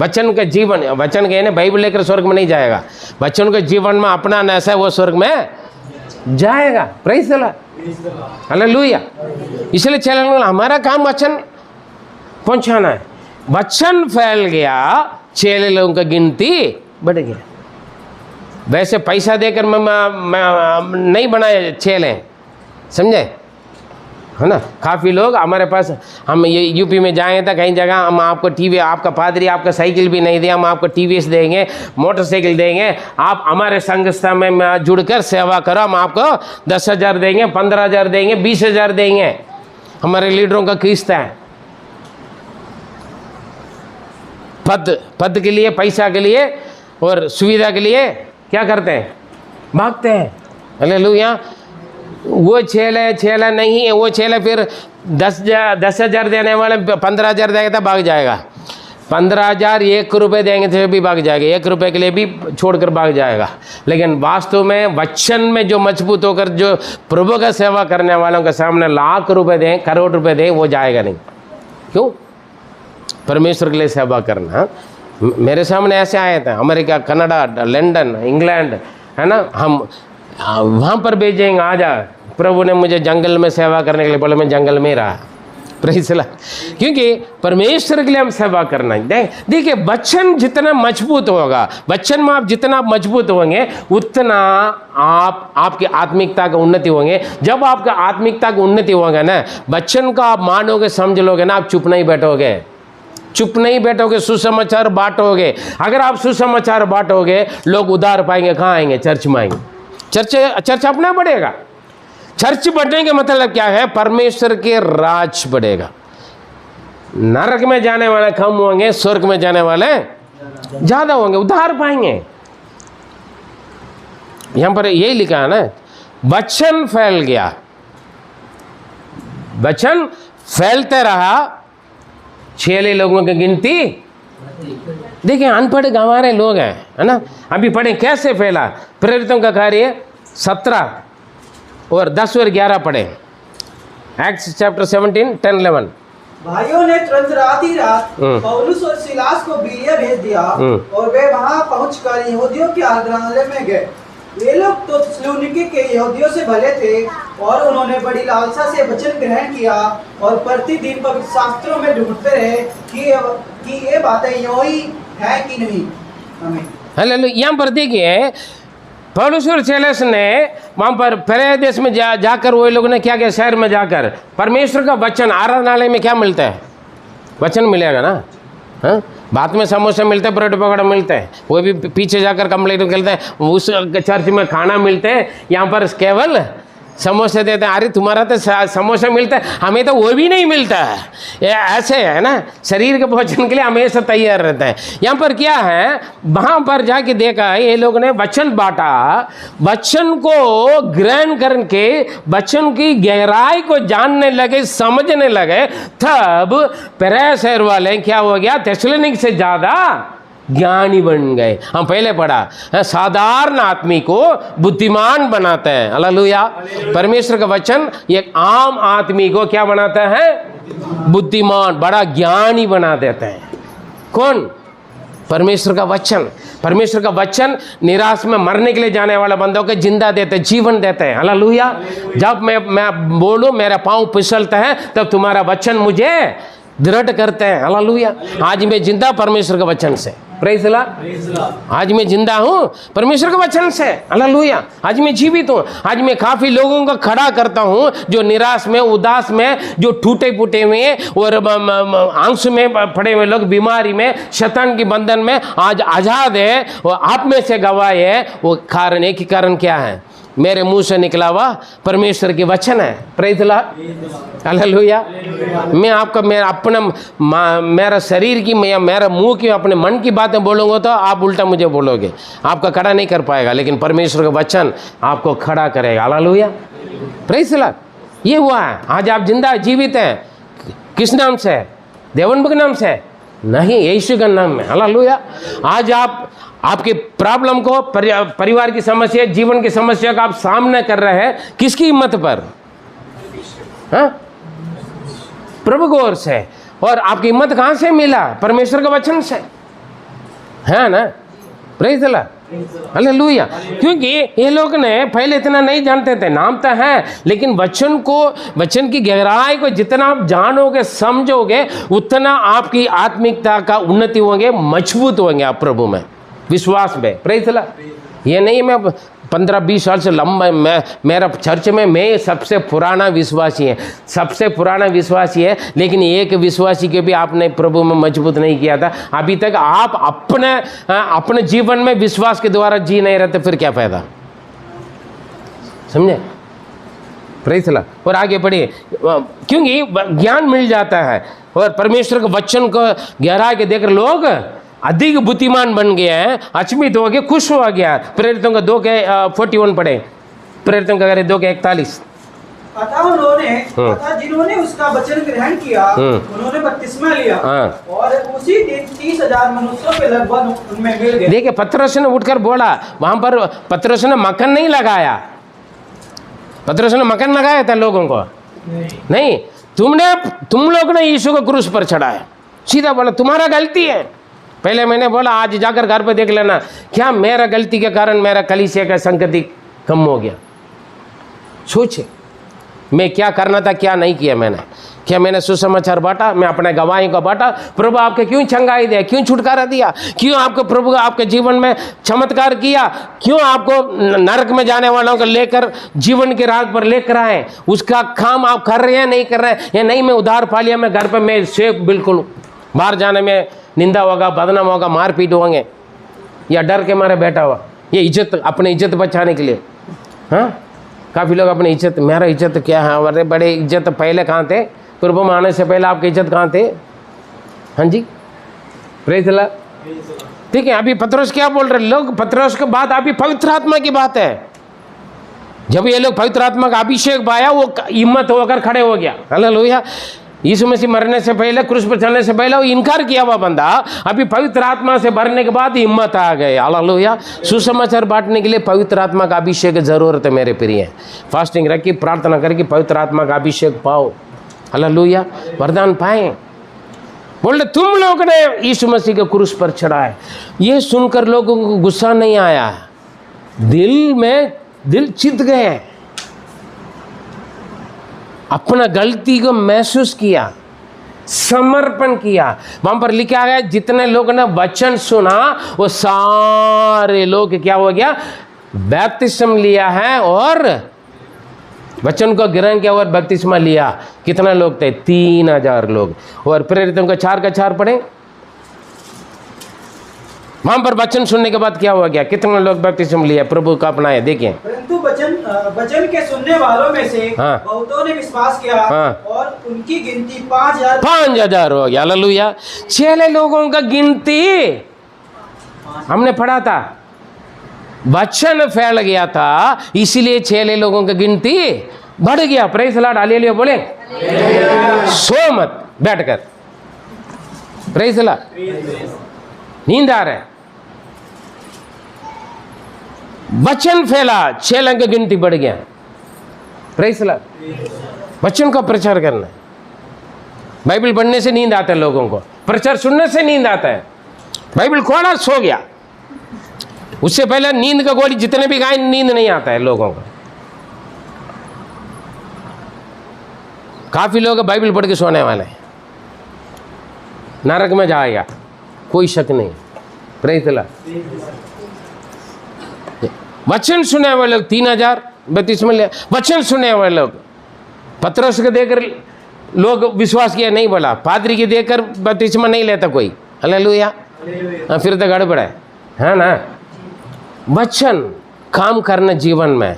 वचन का जीवन, वचन के बाइबल लेकर स्वर्ग में नहीं जाएगा, वचन के जीवन में अपना ऐसा वो स्वर्ग में जाएगा। Praise the Lord, hallelujah. इसलिए चलो, हमारा काम वचन पहुंचाना है। वचन फैल गया, चेले लोगों की गिनती बढ़ गया। वैसे पैसा देकर मैं नहीं बनाए चेले, समझे। है ना। काफ़ी लोग हमारे पास, हम ये यूपी में जाएँ तो कहीं जगह हम आपको टीवी, आपका पादरी आपका साइकिल भी नहीं दे, हम आपको टीवीएस देंगे, मोटरसाइकिल देंगे, आप हमारे संस्था में जुड़कर सेवा करो, हम आपको 10,000 देंगे, 15,000 देंगे, 20,000 देंगे। हमारे लीडरों का किस्त है। पद के लिए, पैसा के लिए और सुविधा के लिए क्या करते हैं? भागते हैं। हालेलुया। वो छेला नहीं है, वो छेला फिर 10,000 देने वाले 15,000 देगा तो भाग जाएगा। 15,000 1 रुपये देंगे तो भी भाग जाएगा, 1 रुपये के लिए भी छोड़कर भाग जाएगा। लेकिन वास्तव में वचन में जो मजबूत होकर जो प्रभु का सेवा करने वालों के सामने लाख रुपए दें, करोड़ रुपए दें, वो जाएगा नहीं। क्यों? परमेश्वर के लिए सेवा करना। मेरे सामने ऐसे आए थे, अमेरिका, कनाडा, लंदन, इंग्लैंड, है ना, हम वहाँ पर भेजेंगे, आ जा। प्रभु ने मुझे जंगल में सेवा करने के लिए बोला, मैं जंगल में रहा। Praise the Lord. क्योंकि परमेश्वर के लिए हम सेवा करना है। देखिए, वचन जितना मजबूत होगा, वचन में आप जितना मजबूत होंगे, उतना आपकी आत्मिकता का उन्नति होंगे। जब आपका आत्मिकता की उन्नति होगा ना, वचन का आप मानोगे, समझ लोगे ना, आप चुप नहीं बैठोगे, चुप नहीं बैठोगे, सुसमाचार बांटोगे। अगर आप सुसमाचार बांटोगे, लोग उधार पाएंगे, कहाँ आएंगे? चर्च में आएंगे। चर्च अपना बढ़ेगा। चर्च बढ़ने का मतलब क्या है? परमेश्वर के राज बढ़ेगा। नरक में जाने वाले कम होंगे, स्वर्ग में जाने वाले ज्यादा होंगे, उधार पाएंगे। यहां पर यही लिखा है ना, वचन फैल गया, वचन फैलते रहा, 6 लोगों की गिनती। देखिए, अनपढ़ गंवारे लोग हैं, है ना। अभी पढ़े कैसे फैला। प्रेरितों का कार्य 17 और 10 और 11 पढ़े। Acts chapter 17, 10, 11। भाइयों ने तुरंत रात ही रात पौलुस और सिलास को बीरिया भेज दिया और वे वहां पहुंचकर यहूदियों के आराधनालय में गए। वे लोग तो थिस्सलुनीके के यहूदियों से भले थे और उन्होंने बड़ी लालसा से वचन ग्रहण किया और प्रतिदिन पवित्र शास्त्रों में ढूंढते रहे कि ये बातें यूं ही है कि नहीं। आमीन। हालेलुया। यहाँ पर देखिए, पौलुस और सीलास ने वहाँ पर परे देश में जाकर वो लोगों ने क्या किया? शहर में जाकर परमेश्वर का वचन, आराधनालय में क्या मिलता है? वचन मिलेगा ना। हाँ, बाद में समोसे मिलते हैं, ब्रेड पकौड़ा मिलते हैं, वो भी पीछे जाकर कंप्लेंट करते हैं। उस चर्च में खाना मिलते हैं, यहाँ पर केवल समोसे देते हैं। अरे तुम्हारा तो समोसा मिलता है, हमें तो वो भी नहीं मिलता है। ये ऐसे है ना, शरीर के भोजन के लिए हमेशा तैयार रहता है। यहाँ पर क्या है? वहाँ पर जाके देखा है, ये लोग ने वचन बांटा, वचन को ग्रहण करके वचन की गहराई को जानने लगे, समझने लगे। तब पेरे शहर वाले क्या हो गया? थिस्सलुनीके से ज़्यादा ज्ञानी बन गए। हम पहले पढ़ा, साधारण आदमी को बुद्धिमान बनाते हैं। हालेलुया। परमेश्वर का वचन एक आम आदमी को क्या बनाता है? बुद्धिमान, बड़ा ज्ञानी बना देते हैं। कौन? परमेश्वर का वचन। परमेश्वर का वचन निराश में मरने के लिए जाने वाला बंदों को जिंदा देते, जीवन देते हैं। हालेलुया। जब मैं बोलूं, मेरा पाँव फिसलता है, तब तुम्हारा वचन मुझे दृढ़ करते हैं। हालेलुया। आज मैं जिंदा परमेश्वर के वचन से। Praise the Lord. आज मैं जिंदा हूँ परमेश्वर के वचन से। हालेलुया। आज मैं जीवित हूँ। आज मैं काफ़ी लोगों को खड़ा करता हूँ जो निराश में, उदास में, जो टूटे फूटे में और आंसू में पड़े हुए लोग, बीमारी में, शैतान के बंधन में आज आज़ाद है। और आप में से गवाह है। वो कारण, एक ही कारण क्या है? मेरे मुंह से निकला हुआ परमेश्वर के वचन है। Praise the Lord. हालेलुया। मैं आपका, मेरा शरीर की, मेरा मुंह की, अपने मन की बातें बोलूँगा तो आप उल्टा मुझे बोलोगे, आपका खड़ा नहीं कर पाएगा। लेकिन परमेश्वर का वचन आपको खड़ा करेगा। हालेलुया। Praise the Lord. ये हुआ है। आज आप जिंदा जीवित हैं। किस नाम से? देवनबुक नाम से नहीं, यीशु का नाम में। हालेलुया। आज आपके प्रॉब्लम को, परिवार की समस्या, जीवन की समस्या का आप सामना कर रहे हैं, किसकी हिम्मत पर? हाँ, प्रभु की ओर से। और आपकी हिम्मत कहाँ से मिला? परमेश्वर के वचन से, है ना। Praise the Lord. हालेलुया। क्योंकि ये लोग ने पहले इतना नहीं जानते थे, नाम तो है, लेकिन वचन को, वचन की गहराई को जितना आप जानोगे, समझोगे, उतना आपकी आत्मिकता का उन्नति होंगे, मजबूत होंगे आप प्रभु में, विश्वास में। Praise the Lord. ये नहीं मैं 15-20 साल से लंबा मेरा चर्च में मैं सबसे पुराना विश्वासी है, सबसे पुराना विश्वासी है, लेकिन एक विश्वासी के भी आपने प्रभु में मजबूत नहीं किया था। अभी तक आप अपने जीवन में विश्वास के द्वारा जी नहीं रहते, फिर क्या फायदा? समझे? Praise the Lord. और आगे बढ़िए, क्योंकि ज्ञान मिल जाता है और परमेश्वर के वचन को गहरा के देखकर लोग अधिक बुद्धिमान बन गए हैं, अचंभित हो गए, खुश हो गया। प्रेरितों का 2:41 पढ़े, प्रेरितों का 2:41। अतः जिन्होंने उसका वचन ग्रहण किया उन्होंने बपतिस्मा लिया और उसी दिन 30,000 मनुष्यों के लगभग उनमें मिल गए। देखिए, पतरस ने उठकर बोला, वहां पर पतरस ने मक्खन नहीं लगाया, पतरस ने मक्खन लगाया था लोगों को? नहीं, तुम लोग ने यीशु को क्रूस पर चढ़ाया। सीधा बोला तुम्हारा गलती है। पहले मैंने बोला आज जाकर घर पे देख लेना, क्या मेरा गलती के कारण मेरा कलीसिया का संगति कम हो गया? सोचे मैं क्या करना था, क्या नहीं किया मैंने। क्या मैंने सुसमाचार बांटा, मैं अपने गवाही को बांटा? प्रभु आपके क्यों चंगाई दिया, क्यों छुटकारा दिया, क्यों आपको प्रभु आपके जीवन में चमत्कार किया, क्यों आपको नरक में जाने वालों को लेकर जीवन के राह पर लेकर आए? उसका काम आप कर रहे हैं, नहीं कर रहे हैं? या नहीं मैं उधार पा लिया, मैं घर पर मैं सेफ, बिल्कुल बाहर जाने में निंदा होगा, बदनाम होगा, मारपीट होंगे, या डर के मारे बैठा हुआ, ये इज्जत, अपनी इज्जत बचाने के लिए। हाँ, काफ़ी लोग अपनी इज्जत, मेरा इज्जत क्या है, हमारे बड़े इज्जत पहले कहाँ थे? प्रभु में आने से पहले आपकी इज्जत कहाँ थे? हाँ जी, प्रेज़ द लॉर्ड। ठीक है, अभी पतरस क्या बोल रहे लोग? पतरस की बात अभी पवित्र आत्मा की बात है। जब ये लोग पवित्र आत्मा का अभिषेक पाया, वो हिम्मत होकर खड़े हो गया। हालेलुया। यीशु मसीह मरने से पहले, क्रूस पर चढ़ने से पहले वो इनकार किया हुआ बंदा, अभी पवित्र आत्मा से भरने के बाद हिम्मत आ गए। हालेलुया। सुसमाचार बांटने के लिए पवित्र आत्मा का अभिषेक की जरूरत है मेरे प्रिय। फास्टिंग रखी, प्रार्थना करके पवित्र आत्मा का अभिषेक पाओ। हालेलुया, वरदान पाए। बोले तुम लोग ने यीशु मसीह के क्रूस पर चढ़ाए। ये सुनकर लोगों को गुस्सा नहीं आया, दिल चित गए, अपना गलती को महसूस किया, समर्पण किया। वहां पर लिखा गया जितने लोगों ने वचन सुना वो सारे लोग क्या हो गया? बपतिस्मा लिया है और वचन को ग्रहण किया और बपतिस्मा लिया। कितना लोग थे? 3,000 लोग। और प्रेरितों का 4 का 4 पढ़े, वहां पर वचन सुनने के बाद क्या हो गया? कितने लोग बपतिस्मा लिया, प्रभु का अपनाया? देखिए, परंतु वचन के सुनने वालों में से बहुतों ने विश्वास किया और उनकी गिनती 5,000 हो गया। हालेलुया। 6 लोगों का गिनती हमने पढ़ा था, वचन फैल गया था, इसीलिए 6 लोगों की गिनती बढ़ गया। Praise the Lord. हालेलुया बोले। सो मत बैठकर, प्रेज़ द लॉर्ड। नींद आ रहा है, वचन फैला, 6 लोगों की गिनती बढ़ गया। Praise the Lord. वचन का प्रचार करना। बाइबल पढ़ने से नींद आता है लोगों को, प्रचार सुनने से नींद आता है। बाइबल खोला, सो गया। उससे पहले नींद का गोली जितने भी खाए, नींद नहीं आता है लोगों को। काफी लोग बाइबल पढ़ के सोने वाले हैं, नरक में जाएगा, कोई शक नहीं। Praise the Lord. वचन सुने हुए लोग 3,000 बपतिस्मा लिया। वचन सुने हुए लोग, पतरस को देकर लोग विश्वास किया, नहीं बोला। पादरी के देकर बपतिस्मा नहीं लेता कोई। हालेलुया। फिर तो गड़बड़ है ना। वचन काम करना जीवन में,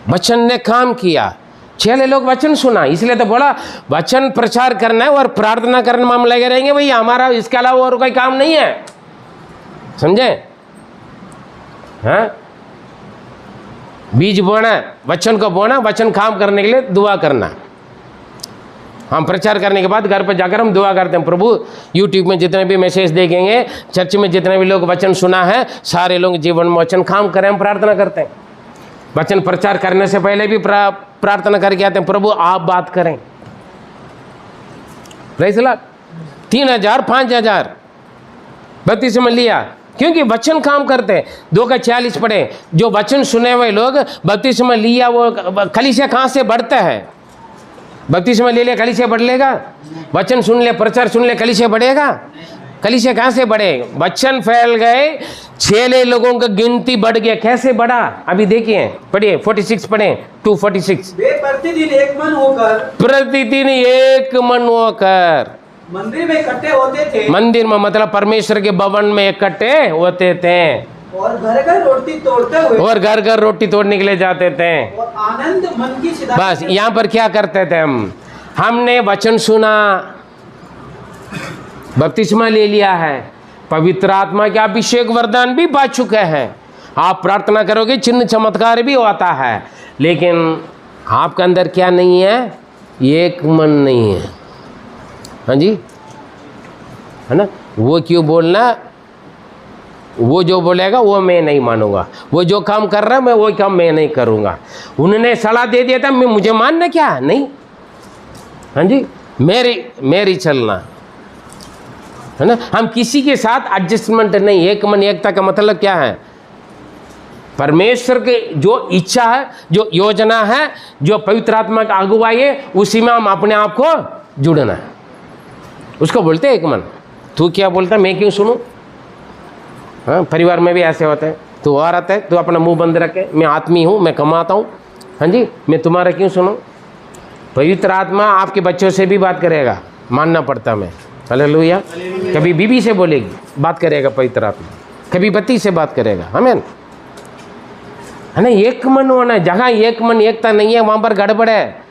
वचन ने काम किया। 6 लोग वचन सुना, इसलिए तो बोला वचन प्रचार करना है और प्रार्थना करने में हम लगे रहेंगे। भैया हमारा इसके अलावा और कोई काम नहीं है, समझे? हाँ, बीज बोना, वचन को बोना, वचन काम करने के लिए दुआ करना। हम प्रचार करने के बाद घर पर जाकर हम दुआ करते हैं, प्रभु यूट्यूब में जितने भी मैसेज देखेंगे, चर्च में जितने भी लोग वचन सुना है, सारे लोग जीवन में वचन काम करें। हम प्रार्थना करते हैं, वचन प्रचार करने से पहले भी प्रार्थना करके आते हैं, प्रभु आप बात करें। Praise the Lord. 3,000 5,000 बपतिस्मा लिया, क्योंकि वचन काम करते हैं। 2 का 40 पढ़े, जो वचन सुने हुए लोग बपतिस्मा लिया, वो कलीसिया कहाँ से बढ़ता है? बपतिस्मा ले लिया, कलीसिया बढ़ लेगा? वचन सुन ले, प्रचार सुन ले, कलीसिया बढ़ेगा? कलीसिया कहाँ से बढ़े? वचन फैल गए, चेले लोगों का गिनती बढ़ गया। कैसे बढ़ा? अभी देखिए, पढ़िए 46 पढ़े, 246। वे प्रतिदिन एक मन होकर प्रतिदिन एक मन होकर मंदिर में इकट्ठे होते थे, मंदिर में मतलब परमेश्वर के भवन में इकट्ठे होते थे, और घर घर रोटी तोड़ते हुए और घर घर रोटी तोड़ने के लिए जाते थे। और आनंद मन की सिदा। बस यहाँ पर क्या करते थे हमने वचन सुना, बपतिस्मा ले लिया है, पवित्र आत्मा के अभिषेक वरदान भी पा चुके हैं, आप प्रार्थना करोगे चिन्ह चमत्कार भी होता है, लेकिन आपके अंदर क्या नहीं है? एक मन नहीं है। हाँ जी, है ना? वो क्यों बोलना? वो जो बोलेगा वो मैं नहीं मानूंगा, वो जो काम कर रहा है मैं वो काम मैं नहीं करूँगा। उन्होंने सलाह दे दिया था, मैं मुझे मानना क्या? नहीं। हाँ जी, मेरी चलना, है ना? हम किसी के साथ एडजस्टमेंट नहीं। एक मन एकता का मतलब क्या है? परमेश्वर के जो इच्छा है, जो योजना है, जो पवित्र आत्मा का अगुवाई है, उसी में हम अपने आप को जुड़ना है। उसको बोलते हैं एक मन। तू क्या बोलता है, मैं क्यों सुनूं? हाँ, परिवार में भी ऐसे होते हैं। तू और आता है, तू अपना मुंह बंद रखे, मैं आत्मी हूँ, मैं कमाता हूँ, हाँ जी, मैं तुम्हारा क्यों सुनूं? पवित्र आत्मा आपके बच्चों से भी बात करेगा, मानना पड़ता मैं। हालेलुया। कभी बीबी से बोलेगी, बात करेगा पवित्र आत्मा, कभी पति से बात करेगा। आमीन, है ना? एक मन होना है। जहाँ एक मन एकता नहीं है, वहाँ पर गड़बड़ है,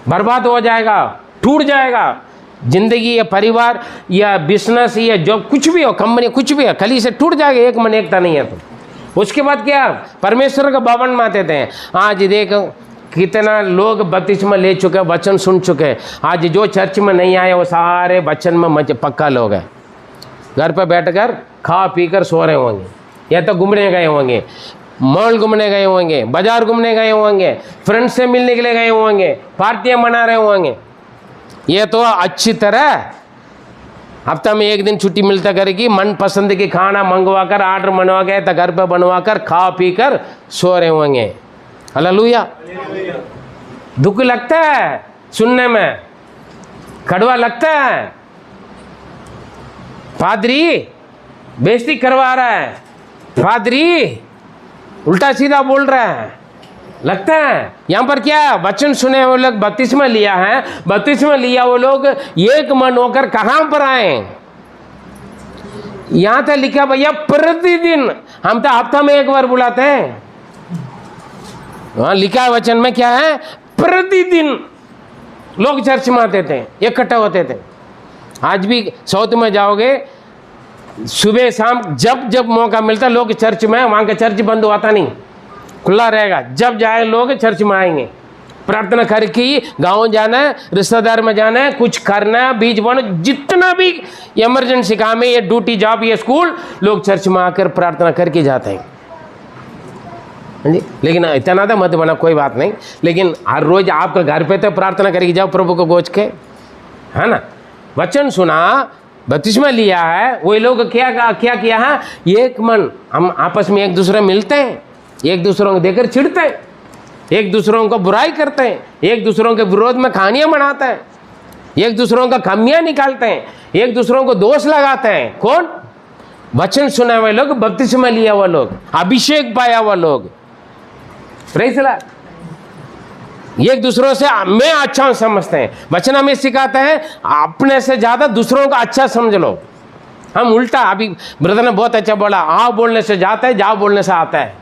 बर्बाद हो जाएगा, टूट जाएगा जिंदगी या परिवार या बिजनेस या जॉब, कुछ भी हो, कंपनी कुछ भी हो, खली से टूट जाएगा। एक मन एकता नहीं है तो उसके बाद क्या? परमेश्वर का भवन में आते थे। आज देखो कितना लोग बपतिस्मा ले चुके, वचन सुन चुके। आज जो चर्च में नहीं आए वो सारे वचन में पक्का लोग हैं। घर पर बैठकर खा पी कर सो रहे होंगे, या तो घूमने गए होंगे, मॉल घूमने गए होंगे, बाजार घूमने गए होंगे, फ्रेंड्स से मिलने के लिए गए होंगे, पार्टियां मना रहे होंगे। ये तो अच्छी तरह हफ्ता में एक दिन छुट्टी मिलता करेगी, मन पसंद की खाना मंगवा कर, ऑर्डर मनवा के तो घर पर बनवा कर खा पी कर सो रहे होंगे। हालेलुया। दुख लगता है सुनने में, कड़वा लगता है। पादरी बेइज्जती करवा रहा है, पादरी उल्टा सीधा बोल रहा है, लगता है। यहाँ पर क्या? वचन सुने वो लोग बपतिस्मा लिया है, बपतिस्मा लिया वो लोग एक मन होकर कहाँ पर आए? यहाँ था लिखा भैया प्रतिदिन, हम तो हफ्ता में एक बार बुलाते हैं। वहाँ लिखा वचन में क्या है? प्रतिदिन लोग चर्च में आते थे, इकट्ठा होते थे। आज भी साउथ में जाओगे, सुबह शाम जब जब मौका मिलता लोग चर्च में, वहाँ का चर्च बंद होता नहीं, खुला रहेगा। जब जाए लोग चर्च में आएंगे, प्रार्थना करके गाँव जाना है, रिश्तेदार में जाना है, कुछ करना है, बीज बोना, जितना भी इमरजेंसी काम है, ये ड्यूटी जॉब ये स्कूल, लोग चर्च में आकर प्रार्थना करके जाते हैं। जी, लेकिन इतना तो मत बना, कोई बात नहीं, लेकिन हर रोज आपका घर पे तो प्रार्थना करके जाओ प्रभु को गोच के, है ना? वचन सुना, बपतिस्मा लिया है, वही लोग क्या किया है? एक मन। हम आपस में एक दूसरे मिलते हैं, एक दूसरों को देकर चिढ़ते हैं, एक दूसरों को बुराई करते हैं, एक दूसरों के विरोध में कहानियां बनाते हैं, एक दूसरों का खामियां निकालते हैं, एक दूसरों को दोष लगाते हैं। कौन? वचन सुना हुए लोग, बपतिस्मा लिया हुआ लोग, अभिषेक पाया हुआ लोग। Praise the Lord. एक दूसरों से मैं अच्छा समझते हैं। वचन हमें सिखाते हैं अपने से ज्यादा दूसरों का अच्छा समझ लो। हम उल्टा, अभी ब्रदर ने बहुत अच्छा बोला, आओ बोलने से जाता है, जाओ बोलने से आता है।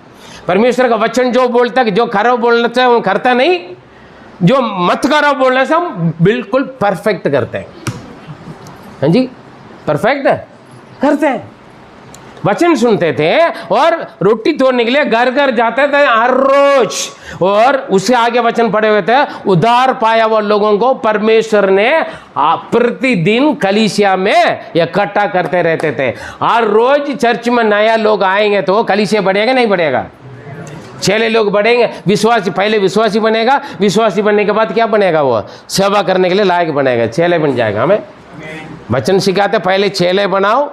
परमेश्वर का वचन जो बोलता है, जो करो बोलने से वो करता नहीं, जो मत करो बोलने से हम बिल्कुल परफेक्ट करते हैं। हाँ जी, परफेक्ट करते हैं। वचन सुनते थे और रोटी तोड़ने के लिए घर घर जाते थे हर रोज, और उससे आगे वचन पढ़े हुए थे, उद्धार पाया हुआ लोगों को परमेश्वर ने प्रतिदिन कलीसिया में इकट्ठा करते रहते थे। हर रोज चर्च में नया लोग आएंगे तो कलीसिया बढ़ेगा नहीं बढ़ेगा? चेले लोग बढ़ेंगे, विश्वासी पहले विश्वासी बनेगा, विश्वासी बनने के बाद क्या बनेगा? वो सेवा करने के लिए लायक बनेगा, चेले बन जाएगा। हमें वचन सिखाते पहले चेले बनाओ,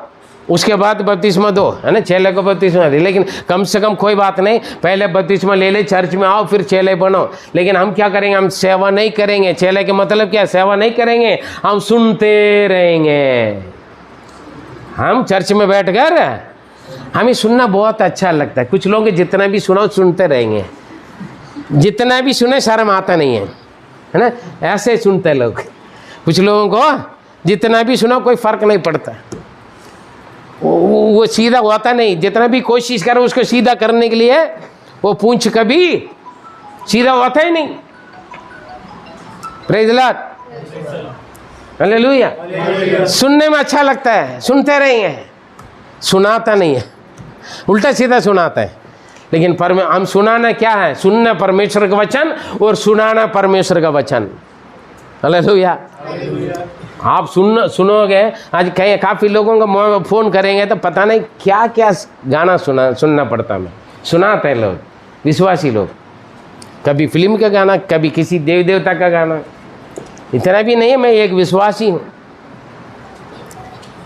उसके बाद बपतिस्मा दो, है ना? चेले को बपतिस्मा दे, लेकिन कम से कम कोई बात नहीं, पहले बपतिस्मा ले ले, चर्च में आओ, फिर चेले बनो। लेकिन हम क्या करेंगे? हम सेवा नहीं करेंगे। चेले के मतलब क्या? सेवा नहीं करेंगे, हम सुनते रहेंगे। हम चर्च में बैठ कर हमें सुनना बहुत अच्छा लगता है। कुछ लोग जितना भी सुनाओ सुनते रहेंगे, जितना भी सुने शर्म आता नहीं है ना, ऐसे सुनते लोग। कुछ लोगों को जितना भी सुनाओ कोई फर्क नहीं पड़ता, वो सीधा होता नहीं। जितना भी कोशिश करो उसको सीधा करने के लिए वो पूंछ कभी सीधा होता ही नहीं। Praise the Lord, hallelujah. सुनने में अच्छा लगता है, सुनते रहेंगे, सुनाता नहीं है, उल्टा सीधा सुनाता है। लेकिन हम सुनाना क्या है? सुनना परमेश्वर का वचन और सुनाना परमेश्वर का वचन। हालेलुया। आप सुनोगे। आज कहीं काफ़ी लोगों का फ़ोन करेंगे तो पता नहीं क्या क्या गाना सुनना पड़ता। मैं सुनाते हैं लोग, विश्वासी लोग, कभी फिल्म का गाना, कभी किसी देवी देवता का गाना। इतना भी नहीं है, मैं एक विश्वासी हूँ।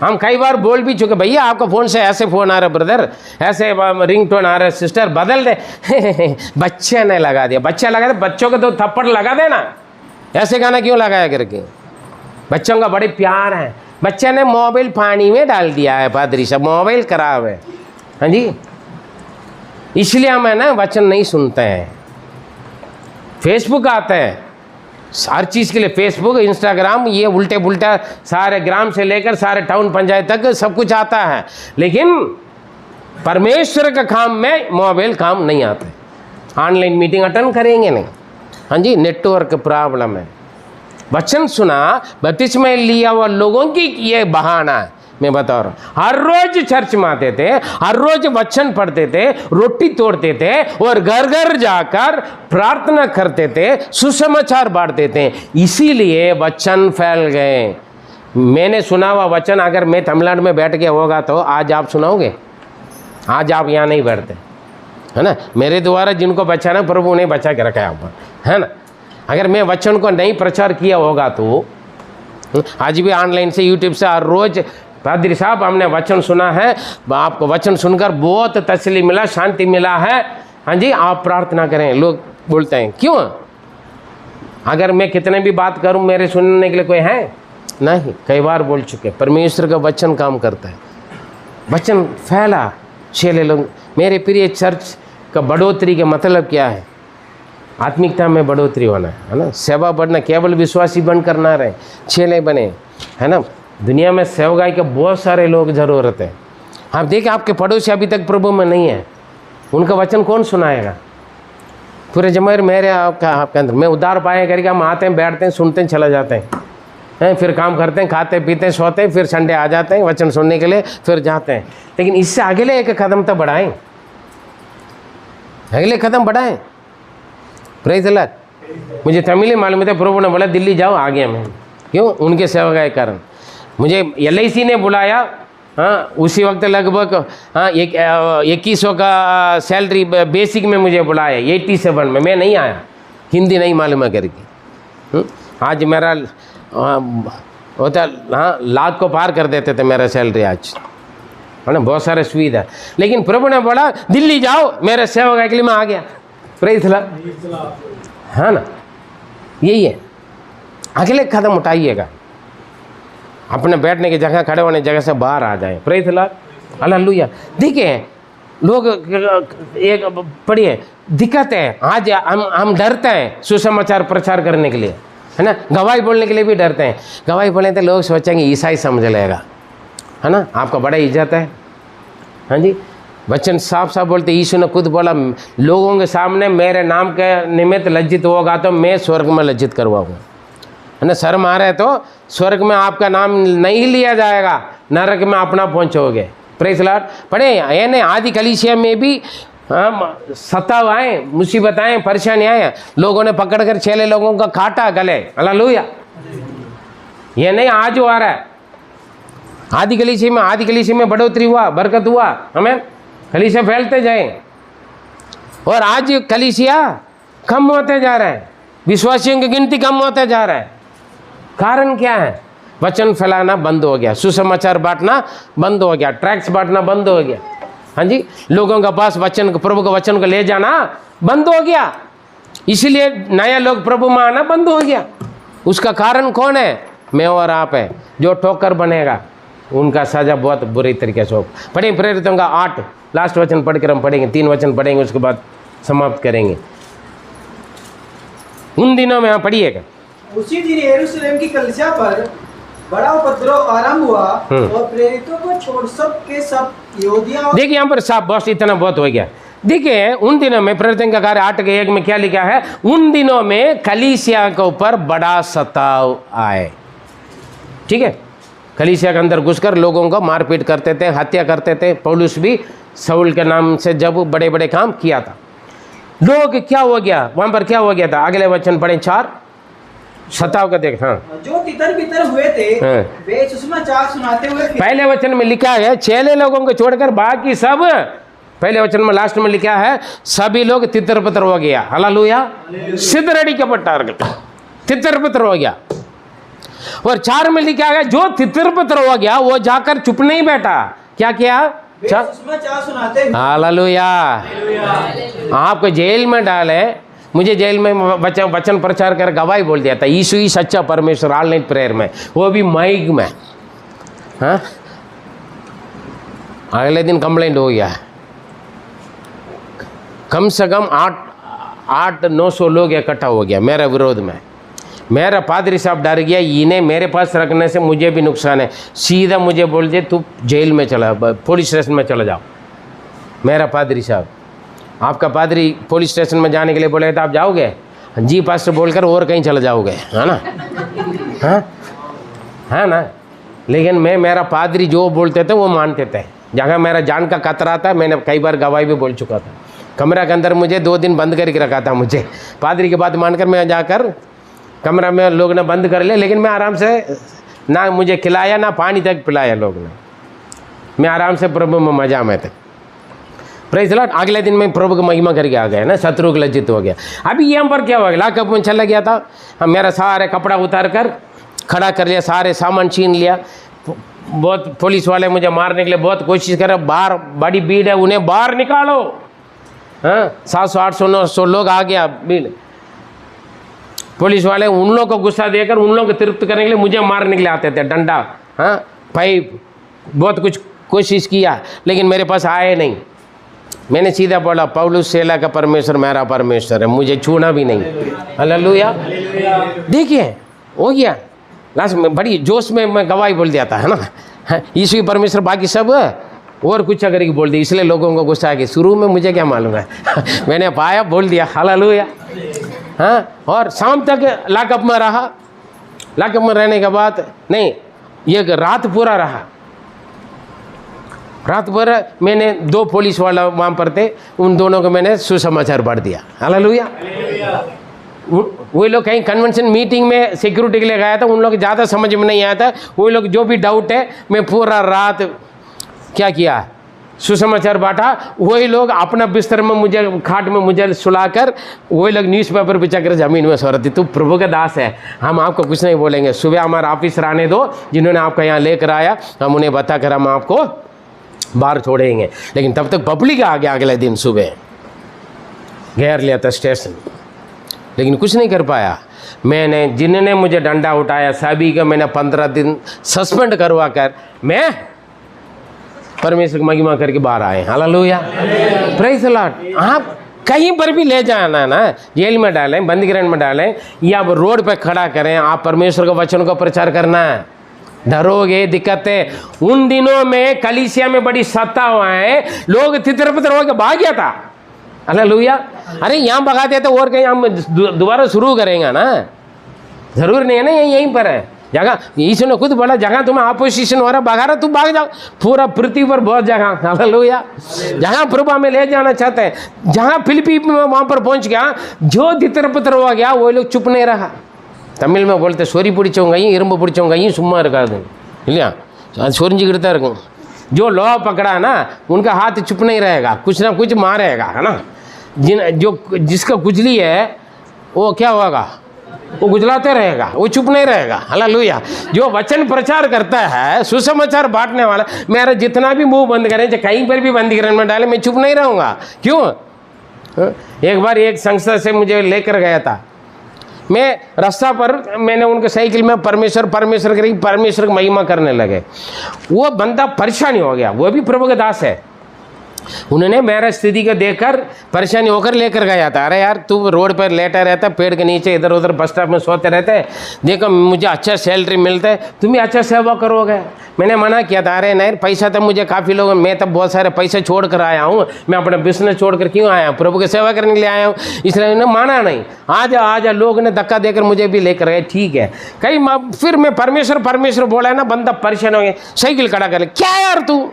हम कई बार बोल भी चुके, भैया आपका फ़ोन से ऐसे फ़ोन आ रहा है ब्रदर, ऐसे रिंग टोन आ रहा है, सिस्टर बदल दे। बच्चे ने लगा दिया, बच्चा लगा दे, बच्चों को तो थप्पड़ लगा देना। ऐसे गाना क्यों लगाया करके? बच्चों का बड़े प्यार है। बच्चे ने मोबाइल पानी में डाल दिया है, पादरी साहब मोबाइल खराब है। हाँ जी, इसलिए हम है ना वचन नहीं सुनते हैं। फेसबुक आता है हर चीज़ के लिए, फेसबुक, इंस्टाग्राम, ये उल्टे पुल्टा सारे ग्राम से लेकर सारे टाउन पंचायत तक सब कुछ आता है। लेकिन परमेश्वर का काम में मोबाइल काम नहीं आता है। ऑनलाइन मीटिंग अटेंड करेंगे नहीं। हाँ जी, नेटवर्क प्रॉब्लम है। वचन सुना, बपतिस्मा लिया हुआ लोगों की ये बहाना है। मैं बता रहा हूँ, हर रोज चर्च में आते थे, हर रोज वचन पढ़ते थे, रोटी तोड़ते थे और घर घर जाकर प्रार्थना करते थे, सुसमाचार बांटते थे। इसीलिए वचन फैल गए। मैंने सुना हुआ वचन अगर मैं तमिलनाडु में बैठ के होगा तो आज आप सुनाओगे? आज आप यहाँ नहीं बैठते, है ना। मेरे द्वारा जिनको बचाना प्रभु ने बचा के रखा है ना। अगर मैं वचन को नहीं प्रचार किया होगा तो आज भी ऑनलाइन से, यूट्यूब से हर रोज, पादरी साहब हमने वचन सुना है, आपको वचन सुनकर बहुत तसल्ली मिला, शांति मिला है। हाँ जी, आप प्रार्थना करें। लोग बोलते हैं क्यों? अगर मैं कितने भी बात करूं मेरे सुनने के लिए कोई है नहीं। कई बार बोल चुके, परमेश्वर का वचन काम करता है। वचन फैला, चेले लोग। मेरे प्रिय, चर्च का बढ़ोतरी का मतलब क्या है? आत्मिकता में बढ़ोतरी होना है ना, सेवा बढ़ना। केवल विश्वासी बनकर ना रहे, चेले बने, है ना। दुनिया में सेवकाई के बहुत सारे लोग ज़रूरत है। आप देखिए, आपके पड़ोसी अभी तक प्रभु में नहीं है, उनका वचन कौन सुनाएगा? पूरे जमार मेरे आपके अंदर मैं उद्धार पाए करके हम आते हैं, बैठते हैं, सुनते हैं, चला जाते हैं, फिर काम करते हैं, खाते पीते हैं, सोते हैं, फिर संडे आ जाते हैं वचन सुनने के लिए, फिर जाते हैं। लेकिन इससे अगले एक कदम तो बढ़ाएं, अगले कदम बढ़ाएं। Praise the Lord. मुझे तमिल मालूम था, प्रभु ने बोला दिल्ली जाओ, आ गया मैं। क्यों? उनके सेवा के कारण। मुझे LIC ने बुलाया, हाँ, उसी वक्त लगभग 2100 का सैलरी बेसिक में मुझे बुलाया, 87 में। मैं नहीं आया, हिंदी नहीं मालूम है करके। आज मेरा होता, हाँ, लाख को पार कर देते थे मेरा सैलरी आज, है ना। बहुत सारे सुविधा, लेकिन प्रभु ने बोला दिल्ली जाओ, मेरे सेवा के लिए मैं आ गया। प्रेज़ द लॉर्ड, है ना। यही है, अगले कदम उठाइएगा। अपने बैठने की जगह, खड़े होने की जगह से बाहर आ जाए। Praise the Lord, hallelujah. देखिए लोग एक पढ़िए, दिक्कत है आज हम डरते हैं सुसमाचार प्रचार करने के लिए, है ना। गवाही बोलने के लिए भी डरते हैं। गवाही बोले तो लोग सोचेंगे ईसाई समझ लेगा, है ना। आपका बड़ा इज्जत है। हाँ जी, वचन साफ साफ बोलते, यीशु ने खुद बोला, लोगों के सामने मेरे नाम के निमित्त लज्जित होगा तो मैं स्वर्ग में लज्जित करवाऊंगा, है ना। शर्म आ रहा है तो स्वर्ग में आपका नाम नहीं लिया जाएगा, नरक में अपना पहुंचोगे। Praise the Lord. पढ़े, ये नहीं, आदि कलीसिया में भी सताव आए, मुसीबत आए, परेशानी आए, लोगों ने पकड़ कर 6 लोगों का काटा गले। हालेलुया। ये नहीं आज आ रहा है। आदि कलीसिया में बढ़ोतरी हुआ, बरकत हुआ, हमें कलीसिया फैलते जाए। और आज कलीसिया कम होते जा रहे हैं, विश्वासियों की गिनती कम होते जा रहा है। कारण क्या है? वचन फैलाना बंद हो गया, सुसमाचार बांटना बंद हो गया, ट्रैक्ट्स बांटना बंद हो गया। हाँ जी, लोगों के पास वचन, प्रभु के वचन को ले जाना बंद हो गया। इसीलिए नया लोग प्रभु में आना बंद हो गया। उसका कारण कौन है? मैं और आप है। जो ठोकर बनेगा, उनका सजा बहुत बुरी तरीके से हो। पढ़े प्रेरितों का 8 लास्ट वचन पढ़कर हम पढ़ेंगे, 3 वचन पढ़ेंगे, उसके बाद समाप्त करेंगे। उन दिनों में, पढ़िएगा। उसी दिन यरूशलेम की कलीसिया पर बड़ा उपद्रव आरंभ हुआ और प्रेरितों को छोड़ सब के सब यहूदिया। देखिए यहाँ पर साफ, बस इतना बहुत हो गया। देखिए उन दिनों में, प्रेरितों का कार्य 8:1 में क्या लिखा है? उन दिनों में कलीसिया के ऊपर बड़ा सताव आए। ठीक है, कलीसिया के अंदर घुसकर लोगों को मारपीट करते थे, हत्या करते थे। पौलुस भी शाऊल के नाम से जब बड़े बड़े काम किया था, लोग क्या हो गया वहां पर, क्या हो गया था? अगले वचन पढ़े 4 सताव का देख। हाँ, जो तितर बितर हुए थे वे सुसमाचार सुनाते हुए पहले वचन में लिखा है 6 लोगों को छोड़कर बाकी सब, पहले वचन में लास्ट में लिखा है सभी लोग तितर बितर हो गया। हालेलुया, सिद्धरड़ी के पट्टार तितर बितर हो गया। और 4 में लिखा है जो तितर बितर हो गया वो जाकर चुप नहीं बैठा, क्या किया? सुसमाचार सुनाते हुए। हालेलुया, आपको जेल में डाले, मुझे जेल में वचन प्रचार कर गवाही बोल दिया था, यीशु ही सच्चा परमेश्वर, ऑल नाइट प्रेयर में, वो भी माइक में। हाँ, अगले दिन कंप्लेंट हो गया, कम से कम 800-900 लोग इकट्ठा हो गया मेरे विरोध में। मेरा पादरी साहब डर गया, इन्हें मेरे पास रखने से मुझे भी नुकसान है, सीधा मुझे बोल दिया तू जेल में चला, पुलिस स्टेशन में चला जाओ। मेरा पादरी साहब, आपका पादरी पुलिस स्टेशन में जाने के लिए बोले तो आप जाओगे? जी पास्टर बोलकर और कहीं चले जाओगे, है ना? हाँ, है ना? लेकिन मेरा पादरी जो बोलते थे वो मानते थे। जहाँ मेरा जान का खतरा था, मैंने कई बार गवाही भी बोल चुका था। कमरा के अंदर मुझे 2 दिन बंद करके रखा था, मुझे पादरी की बात मानकर मैं जाकर कमरा में लोग ने बंद कर लिया, लेकिन मैं आराम से, ना मुझे खिलाया ना पानी तक पिलाया लोग ने, मैं आराम से प्रभु में मजा में थे। Praise the Lord. अगले दिन में प्रभु की महिमा करके आ गया ना, शत्रु को लज्जित हो गया। अभी यहाँ पर क्या हो गया? लॉकअप में चला गया था, हम मेरा सारे कपड़ा उतार कर खड़ा कर लिया, सारे सामान छीन लिया। बहुत पुलिस वाले मुझे मारने के लिए बहुत कोशिश कर, बाहर बड़ी भीड़ है, उन्हें बाहर निकालो। हाँ, 700-800-900 लोग आ गया भीड़। पुलिस वाले उन लोग को गुस्सा देकर उन लोग को तृप्त करने के लिए मुझे मारने के लिए आते थे, डंडा, हाँ, पाइप, बहुत कुछ कोशिश किया, लेकिन मेरे पास आए नहीं। मैंने सीधा बोला पौलुस सेला का परमेश्वर मेरा परमेश्वर है, मुझे छूना भी नहीं। हालेलुया। देखिए हो गया, लास्ट में बड़ी जोश में मैं गवाही बोल दिया था, है ना? यीशु परमेश्वर, बाकी सब और कुछ अगर बोल दिया, इसलिए लोगों को गुस्सा आ गया। शुरू में मुझे क्या मालूम है मैंने पाया, बोल दिया। हालेलुया। हाँ, और शाम तक लॉकअप में रहा। लॉकअप में रहने के बाद नहीं, ये रात पूरा रहा। रात भर मैंने 2 पुलिस वाला वहाँ पर थे, उन दोनों को मैंने सुसमाचार बांट दिया। हालेलुया। वो लोग कहीं कन्वेंशन मीटिंग में सिक्योरिटी के लिए गया था, उन लोग ज़्यादा समझ में नहीं आया था। वो लोग जो भी डाउट है, मैं पूरा रात क्या किया, सुसमाचार बांटा। वही लोग अपना बिस्तर में मुझे, खाट में मुझे सुलाकर, वही लोग न्यूज़पेपर बिछाकर ज़मीन में सो रहे थे। तू प्रभु का दास है, हम आपको कुछ नहीं बोलेंगे, सुबह हमारा ऑफिसर आने दो, जिन्होंने आपका यहाँ लेकर आया, हम उन्हें बताकर हम आपको बाहर छोड़ेंगे। लेकिन तब तक पब्लिक आ गया। अगले दिन सुबह घेर लिया था स्टेशन, लेकिन कुछ नहीं कर पाया। मैंने, जिन्होंने मुझे डंडा उठाया, सभी का मैंने 15 दिन सस्पेंड करवा कर मैं परमेश्वर की महिमा करके बाहर आए। हालेलुया। Praise the Lord. आप कहीं पर भी ले जाना ना, जेल में डालें, बंदीगृह में डालें, या आप रोड पे खड़ा करें, आप परमेश्वर के वचन को प्रचार करना है। डरोगे, दिक्कतें। उन दिनों में कलीसिया में बड़ी सत्ता है, लोग तितर बितर होकर भाग गया था। हालेलुया। अरे यहाँ भगा दिया तो और कहीं हम दोबारा शुरू करेंगे ना, जरूर नहीं है ना, यहीं पर है जगह। यीशु ने खुद बोला, जगह तुम्हें अपोजिशन हो रहा, भगा रहा, तू भाग जाओ। पूरा पृथ्वी पर बहुत जगह, हालेलुया, जहाँ प्रभु में ले जाना चाहते हैं। जहाँ फिलिपी में वहाँ पर पहुँच गया, जो तितर बितर हो गया, वो लोग चुप नहीं रहा। तमिल में बोलते सोरी पिടിச்சவங்க இரும்பு பிடிச்சவங்க சும்மா இருக்காது இல்லையா, அது சொரிஞ்சுக்கிட்டு தான் இருக்கும்। जो लोहा पकड़ा ना, उनका हाथ चुप नहीं रहेगा, कुछ ना कुछ मारेगा, है ना। जिसका कुचली है वो क्या होगा, वो गुजलाते रहेगा, वो चुप नहीं रहेगा। हालेलुया। जो वचन प्रचार करता है, सुसमाचार बांटने वाला, मेरा जितना भी मुंह बंद करें, चाहे कहीं पर भी बंदीगृह में डाले, मैं चुप नहीं रहूँगा। क्यों? एक बार एक संस्था से मुझे लेकर गया था, मैं रास्ता पर मैंने उनके साइकिल में परमेश्वर परमेश्वर करी, परमेश्वर की महिमा करने लगे। वो बंदा परेशानी हो गया, वो भी प्रभु के दास है। उन्होंने मेरा स्थिति को देखकर परेशानी होकर लेकर गया था। अरे यार तू रोड पर लेटा रहता, पेड़ के नीचे इधर उधर बस स्टॉप में सोते रहते, देखो मुझे अच्छा सैलरी मिलता है, तुम भी अच्छा सेवा करोगे। मैंने मना किया था, अरे नहीं पैसा तो मुझे काफ़ी लोग, मैं तो बहुत सारे पैसे छोड़ कर आया हूँ, मैं अपना बिजनेस छोड़ कर क्यों आया हूँ, प्रभु की सेवा करने के लिए आया हूँ। इसलिए उन्होंने माना नहीं। आजा लोग ने धक्का देकर मुझे भी लेकर गए, ठीक है। कहीं फिर मैं परमेश्वर परमेश्वर बोला है ना, बंदा परेशान हो गया, साइकिल खड़ा कर ले, क्या यार तू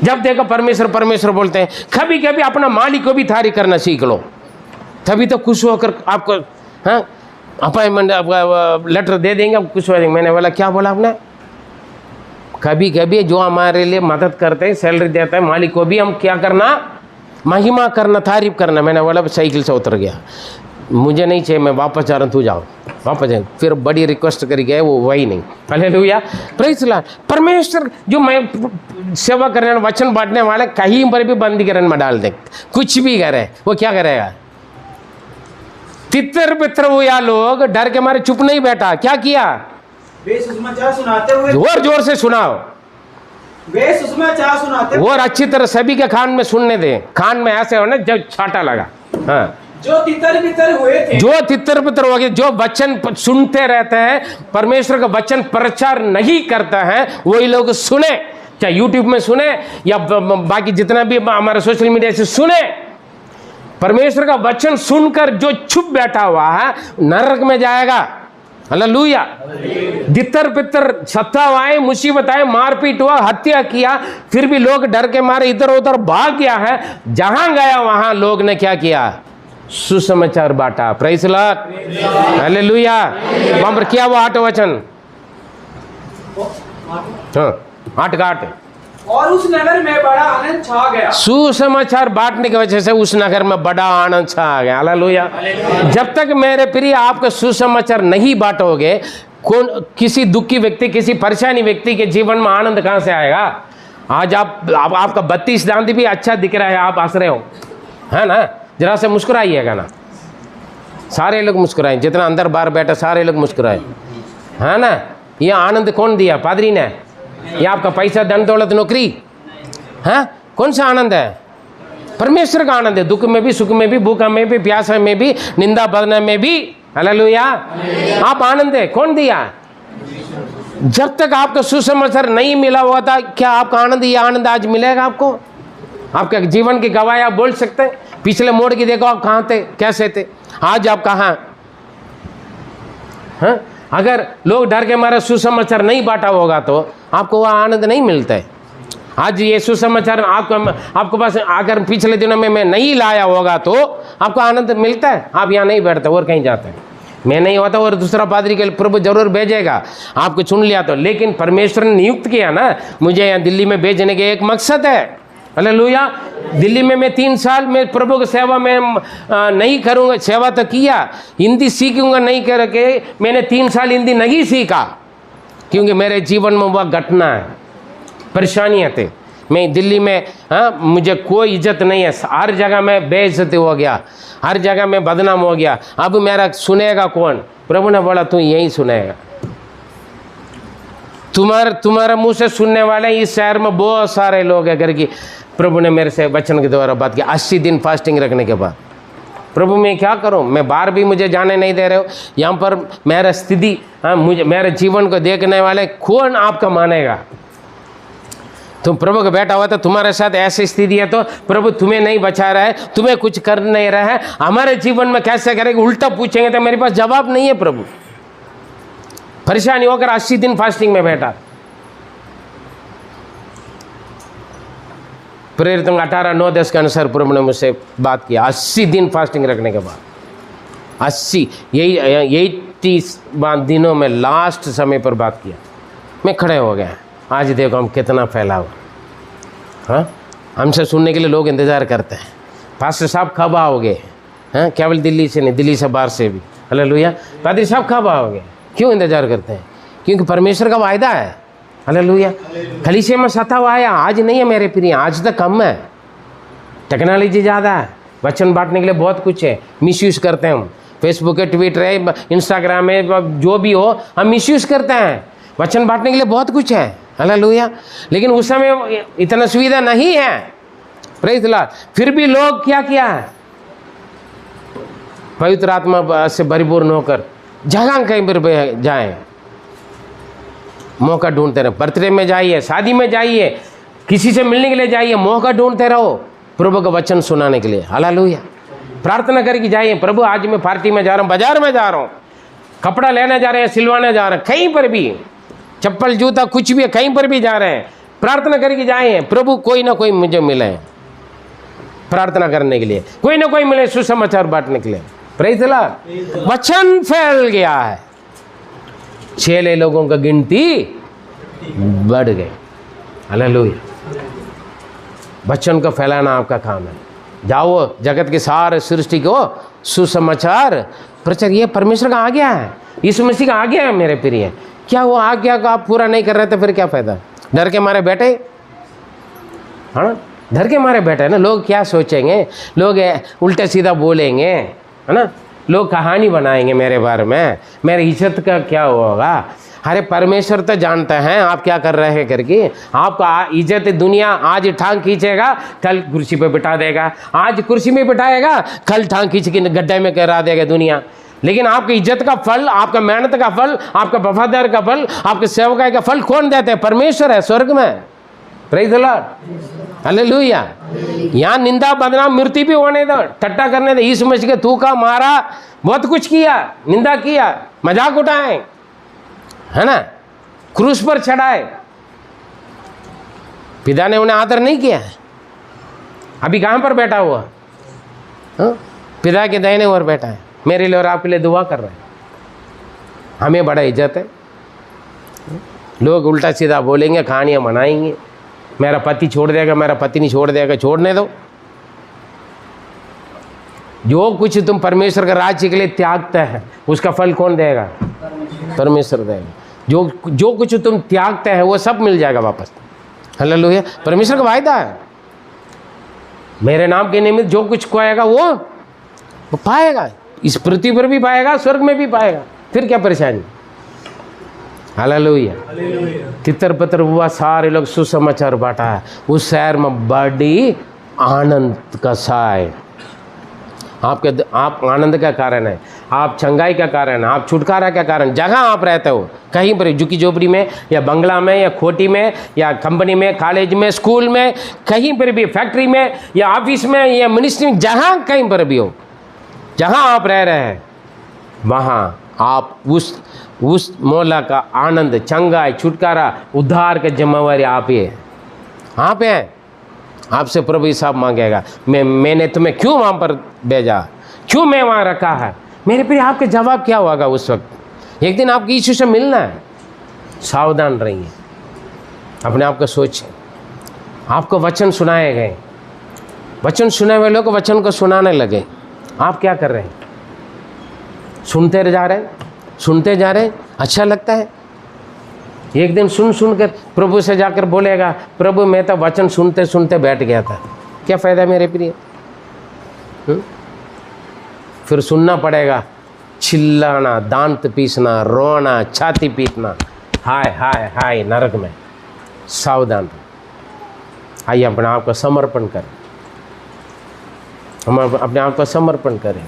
जब देखो परमेश्वर परमेश्वर बोलते हैं। कभी कभी अपना मालिक को भी तारीफ करना सीख लो, तभी तो खुश होकर आपको हाँ अपॉइंटमेंट लेटर दे देंगे, आप खुश हो जाएंगे। मैंने बोला क्या बोला आपने? कभी कभी जो हमारे लिए मदद करते हैं, सैलरी देता है, मालिक को भी हम क्या करना, महिमा करना, तारीफ करना। मैंने बोला साइकिल से उतर गया, मुझे नहीं चाहिए, मैं वापस जा रहा हूँ, तू जाओ वापस जाए। फिर बड़ी रिक्वेस्ट करी गए, वो वही नहीं। Hallelujah, praise the Lord. परमेश्वर जो मैं सेवा करने वचन बांटने वाले कहीं पर भी बंदीकरण में डाल दे, कुछ भी करे, वो क्या करेगा? तितर बितर हुआ, लोग डर के मारे चुप नहीं बैठा। क्या किया? बेसुसमाचार सुनाते हुए, जोर जोर से सुनाओ, बेसुसमाचार सुनाते हुए, और अच्छी तरह सभी के कान में सुनने दे। कान में ऐसे हो ना जब छाटा लगा। हाँ, जो तितर बितर हुए थे, जो तितर बितर हो गए, जो वचन सुनते रहते हैं, परमेश्वर का वचन प्रचार नहीं करता है, वही लोग सुने, चाहे यूट्यूब में सुने या बाकी जितना भी हमारे सोशल मीडिया से सुने। परमेश्वर का वचन सुनकर जो चुप बैठा हुआ है नरक में जाएगा। हालेलुया। तितर बितर सत्ता आए, मुसीबत आए, मारपीट हुआ, हत्या किया, फिर भी लोग डर के मारे इधर उधर भाग गया है। जहां गया वहां लोग ने क्या किया? सुसमाचार बांटा। Praise the Lord, hallelujah. वहां पर क्या वो 8 वचन, हाँ 8 का 8, और उस नगर में बड़ा आनंद छा गया। सुसमाचार बांटने की वजह से उस नगर में बड़ा आनंद छा गया। हालेलुया। जब तक मेरे प्रिय आपका सुसमाचार नहीं बांटोगे, कौन किसी दुखी व्यक्ति, किसी परेशानी व्यक्ति के जीवन में आनंद कहां से आएगा? आज आपका 32 दांत भी अच्छा दिख रहा है, आप हंस रहे हो, है ना? जरा से मुस्कुराइएगा ना, सारे लोग मुस्कुराए, जितना अंदर बाहर बैठा सारे लोग मुस्कुराए, है ना? ये आनंद कौन दिया? पादरी ने? या आपका पैसा, धन दौलत, नौकरी? हाँ, कौन सा आनंद है? परमेश्वर का आनंद है। दुख में भी, सुख में भी, भूख में भी, प्यास में भी, निंदा बदना में भी। हालेलुया। आप आनंद है कौन दिया? जब तक आपका सुसमाचार नहीं मिला हुआ था, क्या आपका आनंद, ये आनंद आज मिलेगा आपको? आपके जीवन की गवाही आप बोल सकते हैं? पिछले मोड़ की देखो, आप कहाँ थे, कैसे थे, आज आप कहाँ? हाँ, अगर लोग डर के मारे सुसमाचार नहीं बांटा होगा तो आपको वह आनंद नहीं मिलता है। आज ये सुसमाचार आपको पास अगर पिछले दिनों में मैं नहीं लाया होगा तो आपको आनंद मिलता है? आप यहाँ नहीं बैठते और कहीं जाते हैं। मैं नहीं होता और दूसरा पादरी के प्रभु जरूर भेजेगा, आपको चुन लिया तो। लेकिन परमेश्वर ने नियुक्त किया ना, मुझे यहाँ दिल्ली में भेजने के एक मकसद है। हालेलुया। दिल्ली में मैं 3 साल में प्रभु की सेवा में नहीं करूँगा, सेवा तो किया, हिंदी सीखूंगा नहीं करके मैंने 3 साल हिंदी नहीं सीखा, क्योंकि मेरे जीवन में वह घटना है, परेशानियाँ थे। मैं दिल्ली में मुझे कोई इज्जत नहीं है, हर जगह मैं बेइज्जती हो गया, हर जगह मैं बदनाम हो गया। अब मेरा सुनेगा कौन? प्रभु ने बोला तू यही सुनेगा, तुम्हारे मुंह से सुनने वाले इस शहर में बहुत सारे लोग हैं करके प्रभु ने मेरे से वचन के द्वारा बात की। 80 दिन फास्टिंग रखने के बाद प्रभु मैं क्या करूं? मैं बाहर भी मुझे जाने नहीं दे रहे हो, यहाँ पर मेरा स्थिति, मुझे मेरे जीवन को देखने वाले कौन आपका मानेगा? तुम प्रभु का बैठा हुआ तो तुम्हारे साथ ऐसी स्थिति है तो प्रभु तुम्हें नहीं बचा रहा है, तुम्हें कुछ कर नहीं रहा है, हमारे जीवन में कैसे करेंगे? उल्टा पूछेंगे तो मेरे पास जवाब नहीं है। प्रभु परेशानी होकर 80 दिन फास्टिंग में बैठा। प्रेरित 18:9-10 के अनुसार प्रभु ने मुझसे बात किया 80 दिन फास्टिंग रखने के बाद। 80 दिनों में लास्ट समय पर बात किया। मैं खड़े हो गया। आज देखो हम कितना फैला हुआ। हाँ, हमसे सुनने के लिए लोग इंतज़ार करते हैं। पास्टर साहब कब आओगे? हाँ, केवल दिल्ली से नहीं, दिल्ली से बाहर से भी। हालेलुया। पादरी साहब कब आओगे? क्यों इंतज़ार करते हैं? क्योंकि परमेश्वर का वायदा है। हालेलुया। कलीसिया में सता हुआ आया, आज नहीं है मेरे प्रिय, आज तक कम है। टेक्नोलॉजी ज़्यादा है, वचन बांटने के लिए बहुत कुछ है, मिसयूज़ करते हैं हम। फेसबुक है, ट्विटर है, इंस्टाग्राम है, जो भी हो, हम मिसयूज़ करते हैं। वचन बांटने के लिए बहुत कुछ है, हालेलुया। लेकिन उस समय इतना सुविधा नहीं है, प्रेज़ द लॉर्ड। फिर भी लोग क्या किया है, पवित्र आत्मा से परिपूर्ण होकर जहाँ कहीं पर जाएं, मौका ढूंढते रहो। बर्थडे में जाइए, शादी में जाइए, किसी से मिलने के लिए जाइए, मौका ढूंढते रहो प्रभु का वचन सुनाने के लिए, हालेलुया। प्रार्थना करके जाइए, प्रभु आज मैं पार्टी में जा रहा हूँ, बाजार में जा रहा हूँ, कपड़ा लेने जा रहे हैं, सिलवाने जा रहे हैं, कहीं पर भी चप्पल जूता कुछ भी, कहीं पर भी जा रहे हैं, प्रार्थना करके जाइए, प्रभु कोई ना कोई मुझे मिले प्रार्थना करने के लिए, कोई ना कोई मिले सुसमाचार बांटने के लिए, प्रेज़ द लॉर्ड। वचन फैल गया है, चेले लोगों का गिनती बढ़ गई, हालेलुया। वचन को फैलाना आपका काम है। जाओ जगत के सारे सृष्टि को सुसमाचार प्रचार, ये परमेश्वर का आज्ञा है, यीशु मसीह का आज्ञा है मेरे प्रिय। क्या वो आज्ञा को आप पूरा नहीं कर रहे तो फिर क्या फ़ायदा? डर के मारे बैठे, हाँ, डर के मारे बैठे ना। लोग क्या सोचेंगे, लोग उल्टा सीधा बोलेंगे, है ना, लोग कहानी बनाएंगे मेरे बारे में, मेरी इज्जत का क्या होगा। अरे परमेश्वर तो जानता है आप क्या कर रहे हैं करके। आपका इज्जत दुनिया आज टांग खींचेगा, कल कुर्सी पे बिठा देगा, आज कुर्सी में बिठाएगा, कल टांग खींच के गड्ढे में करा देगा दुनिया। लेकिन आपकी इज्जत का फल, आपका मेहनत का फल, आपका वफादार का फल, आपके सेवकाई का फल कौन देते हैं? परमेश्वर है स्वर्ग में, प्रेज़ द लॉर्ड, हालेलुया। यहाँ निंदा बदनाम मृत्यु भी होने दो, टट्टा करने दो, यीशु मसीह के थूका मारा, बहुत कुछ किया, निंदा किया, मजाक उठाए, है ना, क्रूस पर चढ़ाए, पिता ने उन्हें आदर नहीं किया है। अभी कहाँ पर बैठा हुआ? हाँ? पिता के दाहिने ओर बैठा है, मेरे लिए और आपके लिए दुआ कर रहे हैं। हमें बड़ा इज्जत है। लोग उल्टा सीधा बोलेंगे, कहानियाँ बनाएंगे, मेरा पति छोड़ देगा, मेरा पति नहीं छोड़ देगा, छोड़ने दो। जो कुछ तुम परमेश्वर का राज्य के लिए त्यागते हैं उसका फल कौन देगा? परमेश्वर देगा। जो कुछ तुम त्यागते हैं वो सब मिल जाएगा वापस, हालेलुया। परमेश्वर का वायदा है, मेरे नाम के निमित्त जो कुछ खोएगा वो पाएगा, इस पृथ्वी पर भी पाएगा, स्वर्ग में भी पाएगा। फिर क्या परेशानी, हालेलुया। तितर पत्र हुआ, सारे लोग सुसमाचार बांटा है, उस शहर में बड़ी आनंद का साय। आप आनंद का कारण है, आप चंगाई का कारण है, आप छुटकारा का कारण। जहाँ आप रहते हो, कहीं पर, झुकी झोपड़ी में या बंगला में या खोटी में या कंपनी में, कॉलेज में, स्कूल में, कहीं पर भी, फैक्ट्री में या ऑफिस में या मिनिस्ट्री में, जहाँ कहीं पर भी हो, जहाँ आप रह रहे हैं वहाँ आप उस मौला का आनंद, चंगाई, छुटकारा, उद्धार का जिम्मेवारी आप ही है, आप हैं। आपसे प्रभु हिसाब मांगेगा, मैंने तुम्हें क्यों वहाँ पर भेजा, क्यों मैं वहाँ रखा है। मेरे प्रिय, आपका जवाब क्या होगा उस वक्त? एक दिन आपको यीशु से मिलना है। सावधान रहिए, अपने आप को सोचिए। आपको वचन सुनाए गए, वचन सुने हुए लोग वचन को सुनाने लगे, आप क्या कर रहे हैं? सुनते जा रहे हैं, सुनते जा रहे हैं, अच्छा लगता है। एक दिन सुन कर प्रभु से जाकर बोलेगा, प्रभु मैं तो वचन सुनते सुनते बैठ गया था, क्या फ़ायदा मेरे प्रिय? फिर सुनना पड़ेगा, चिल्लाना, दांत पीसना, रोना, छाती पीटना, हाय हाय हाय नरक में। सावधान। आइए अपने आप को समर्पण करें, हम अपने आप को समर्पण करें।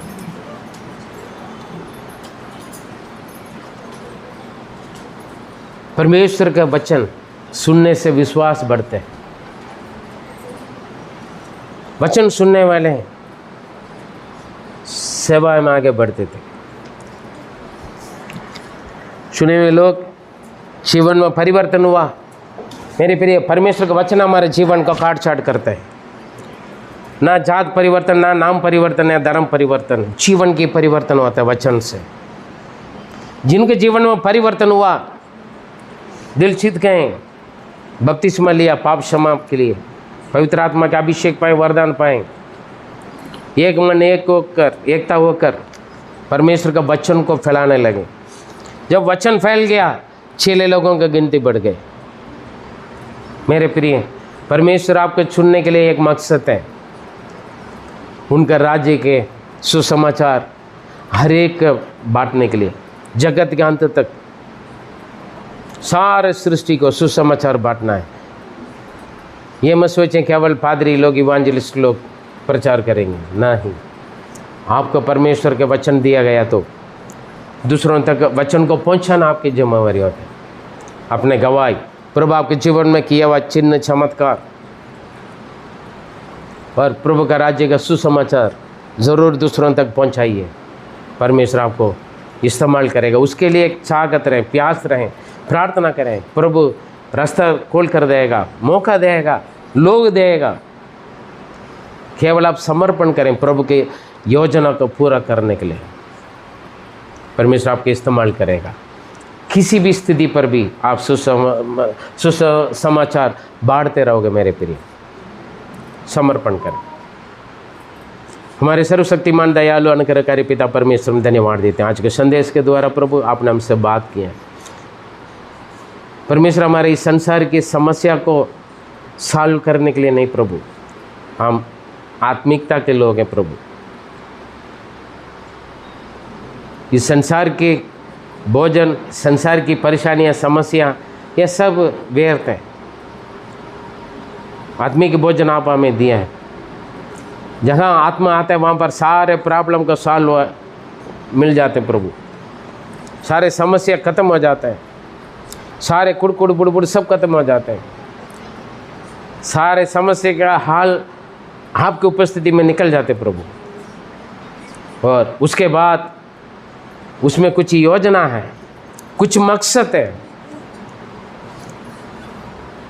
परमेश्वर का वचन सुनने से विश्वास बढ़ते हैं। वचन सुनने वाले सेवा में आगे बढ़ते थे। सुने हुए लोग जीवन में परिवर्तन हुआ। मेरे प्रिय, परमेश्वर का वचन हमारे जीवन को काट छाट करते हैं। ना जात परिवर्तन, ना नाम परिवर्तन, ना धर्म परिवर्तन, जीवन की परिवर्तन होता है वचन से। जिनके जीवन में परिवर्तन हुआ, दिल चित गए, बपतिस्मा लिया पाप क्षमा के लिए, पवित्र आत्मा के अभिषेक पाए, वरदान पाए, एक मन एक होकर, एकता होकर परमेश्वर का वचन को फैलाने लगे। जब वचन फैल गया, चेले लोगों की गिनती बढ़ गई। मेरे प्रिय, परमेश्वर आपको चुनने के लिए एक मकसद है, उनका राज्य के सुसमाचार हर एक बांटने के लिए, जगत के अंत तक सारे सृष्टि को सुसमाचार बांटना है। ये मत सोचें केवल पादरी लोग, इवांजलिस्ट लोग प्रचार करेंगे, नहीं। आपको परमेश्वर के वचन दिया गया तो दूसरों तक वचन को पहुंचाना आपकी जिम्मेवारी होती है। अपने गवाही, प्रभु आपके जीवन में किया हुआ चिन्ह चमत्कार और प्रभु का राज्य का सुसमाचार ज़रूर दूसरों तक पहुंचाइए। परमेश्वर आपको इस्तेमाल करेगा। उसके लिए एक चाहत रहें, प्यास रहें, प्रार्थना करें। प्रभु रास्ता खोल कर देगा, मौका देगा, लोग देगा। केवल आप समर्पण करें प्रभु की योजना को पूरा करने के लिए। परमेश्वर आपके इस्तेमाल करेगा। किसी भी स्थिति पर भी आप सुसमाचार बांटते रहोगे मेरे प्रिय। समर्पण करें। हमारे सर्वशक्तिमान दयालु अनुग्रहकारी पिता परमेश्वर में धन्यवाद देते हैं। आज के संदेश के द्वारा प्रभु आपने हमसे बात की है। परमेश्वर हमारे इस संसार की समस्या को सॉल्व करने के लिए नहीं प्रभु, हम आत्मिकता के लोग हैं प्रभु। इस संसार के भोजन, संसार की परेशानियां, समस्या, ये सब व्यर्थ है। आत्मिक भोजन आप हमें दिया है। जहाँ आत्मा आता है वहाँ पर सारे प्रॉब्लम का सॉल्व मिल जाते हैं प्रभु। सारे समस्या खत्म हो जाते हैं, सारे कुड़कुड़ बुड़बुड़ सब खत्म हो जाते हैं। सारे समस्या का हाल आपकी उपस्थिति में निकल जाते प्रभु। और उसके बाद उसमें कुछ योजना है, कुछ मकसद है,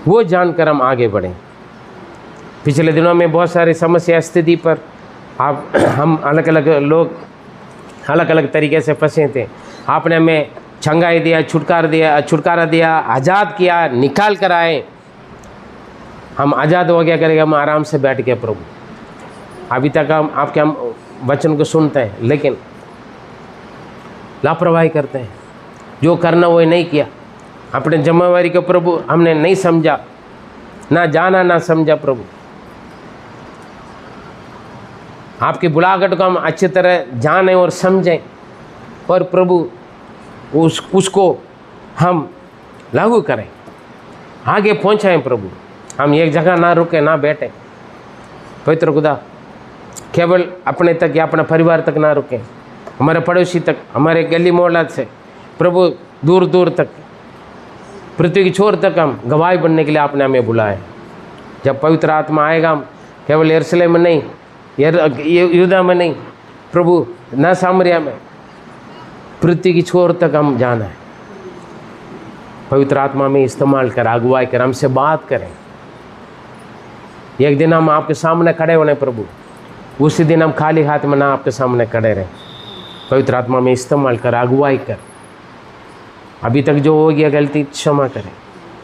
वो जानकर हम आगे बढ़ें। पिछले दिनों में बहुत सारी समस्या स्थिति पर हम अलग अलग लोग अलग अलग तरीके से फंसे थे। आपने हमें छंगाई दिया, छुटकारा दिया, आज़ाद किया, निकाल कर आए। हम आज़ाद हो गया करेंगे, हम आराम से बैठ गए प्रभु। अभी तक हम आपके वचन को सुनते हैं लेकिन लापरवाही करते हैं। जो करना वो नहीं किया। अपने जिम्मेवारी को प्रभु हमने नहीं समझा, ना जाना ना समझा प्रभु। आपकी बुलाहट को हम अच्छी तरह जानें और समझें और प्रभु उसको हम लागू करें, आगे पहुंचाएं प्रभु। हम एक जगह ना रुके, ना बैठे। पवित्र खुदा, केवल अपने तक या अपने परिवार तक ना रुकें, हमारे पड़ोसी तक, हमारे गली मोहल्ला से प्रभु दूर दूर तक, पृथ्वी की छोर तक हम गवाही बनने के लिए आपने हमें बुलाया। जब पवित्र आत्मा आएगा, हम केवल यरूशलेम में नहीं, यहूदा में नहीं प्रभु, न सामरिया में, पृथ्वी की छोर तक हम जाना है। पवित्र आत्मा में इस्तेमाल कर, अगुवाई कर, हमसे बात करें। एक दिन हम आपके सामने खड़े होने प्रभु, उसी दिन हम खाली हाथ में ना आपके सामने खड़े रहें। पवित्र आत्मा में इस्तेमाल कर, अगुवाई कर। अभी तक जो हो गया गलती क्षमा करें।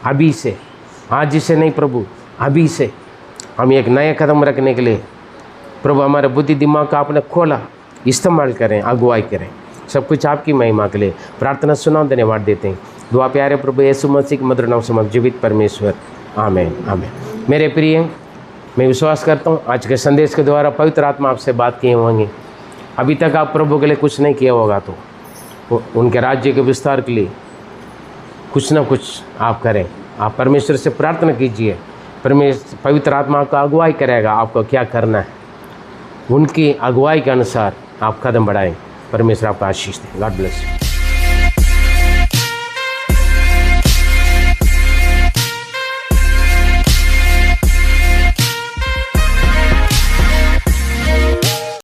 अभी से, आज से नहीं प्रभु, अभी से हम एक नया कदम रखने के लिए प्रभु हमारे बुद्धि दिमाग का आपने खोला, इस्तेमाल करें, अगुवाई करें। सब कुछ आपकी महिमा के लिए प्रार्थना सुना, धन्यवाद देते हैं। दुआ प्यारे प्रभु यीशु मसीह के मधुर नाम से जीवित परमेश्वर, आमीन आमीन। मेरे प्रिय, मैं विश्वास करता हूँ आज के संदेश के द्वारा पवित्र आत्मा आपसे बात किए होंगे। अभी तक आप प्रभु के लिए कुछ नहीं किया होगा तो उनके राज्य के विस्तार के लिए कुछ ना कुछ आप करें। आप परमेश्वर से प्रार्थना कीजिए, परमेश्वर पवित्र आत्मा आपका अगुवाई करेगा आपको क्या करना है। उनकी अगुवाई के अनुसार आप कदम बढ़ाएं। परमेश्वर आपका आशीष दें। God bless you.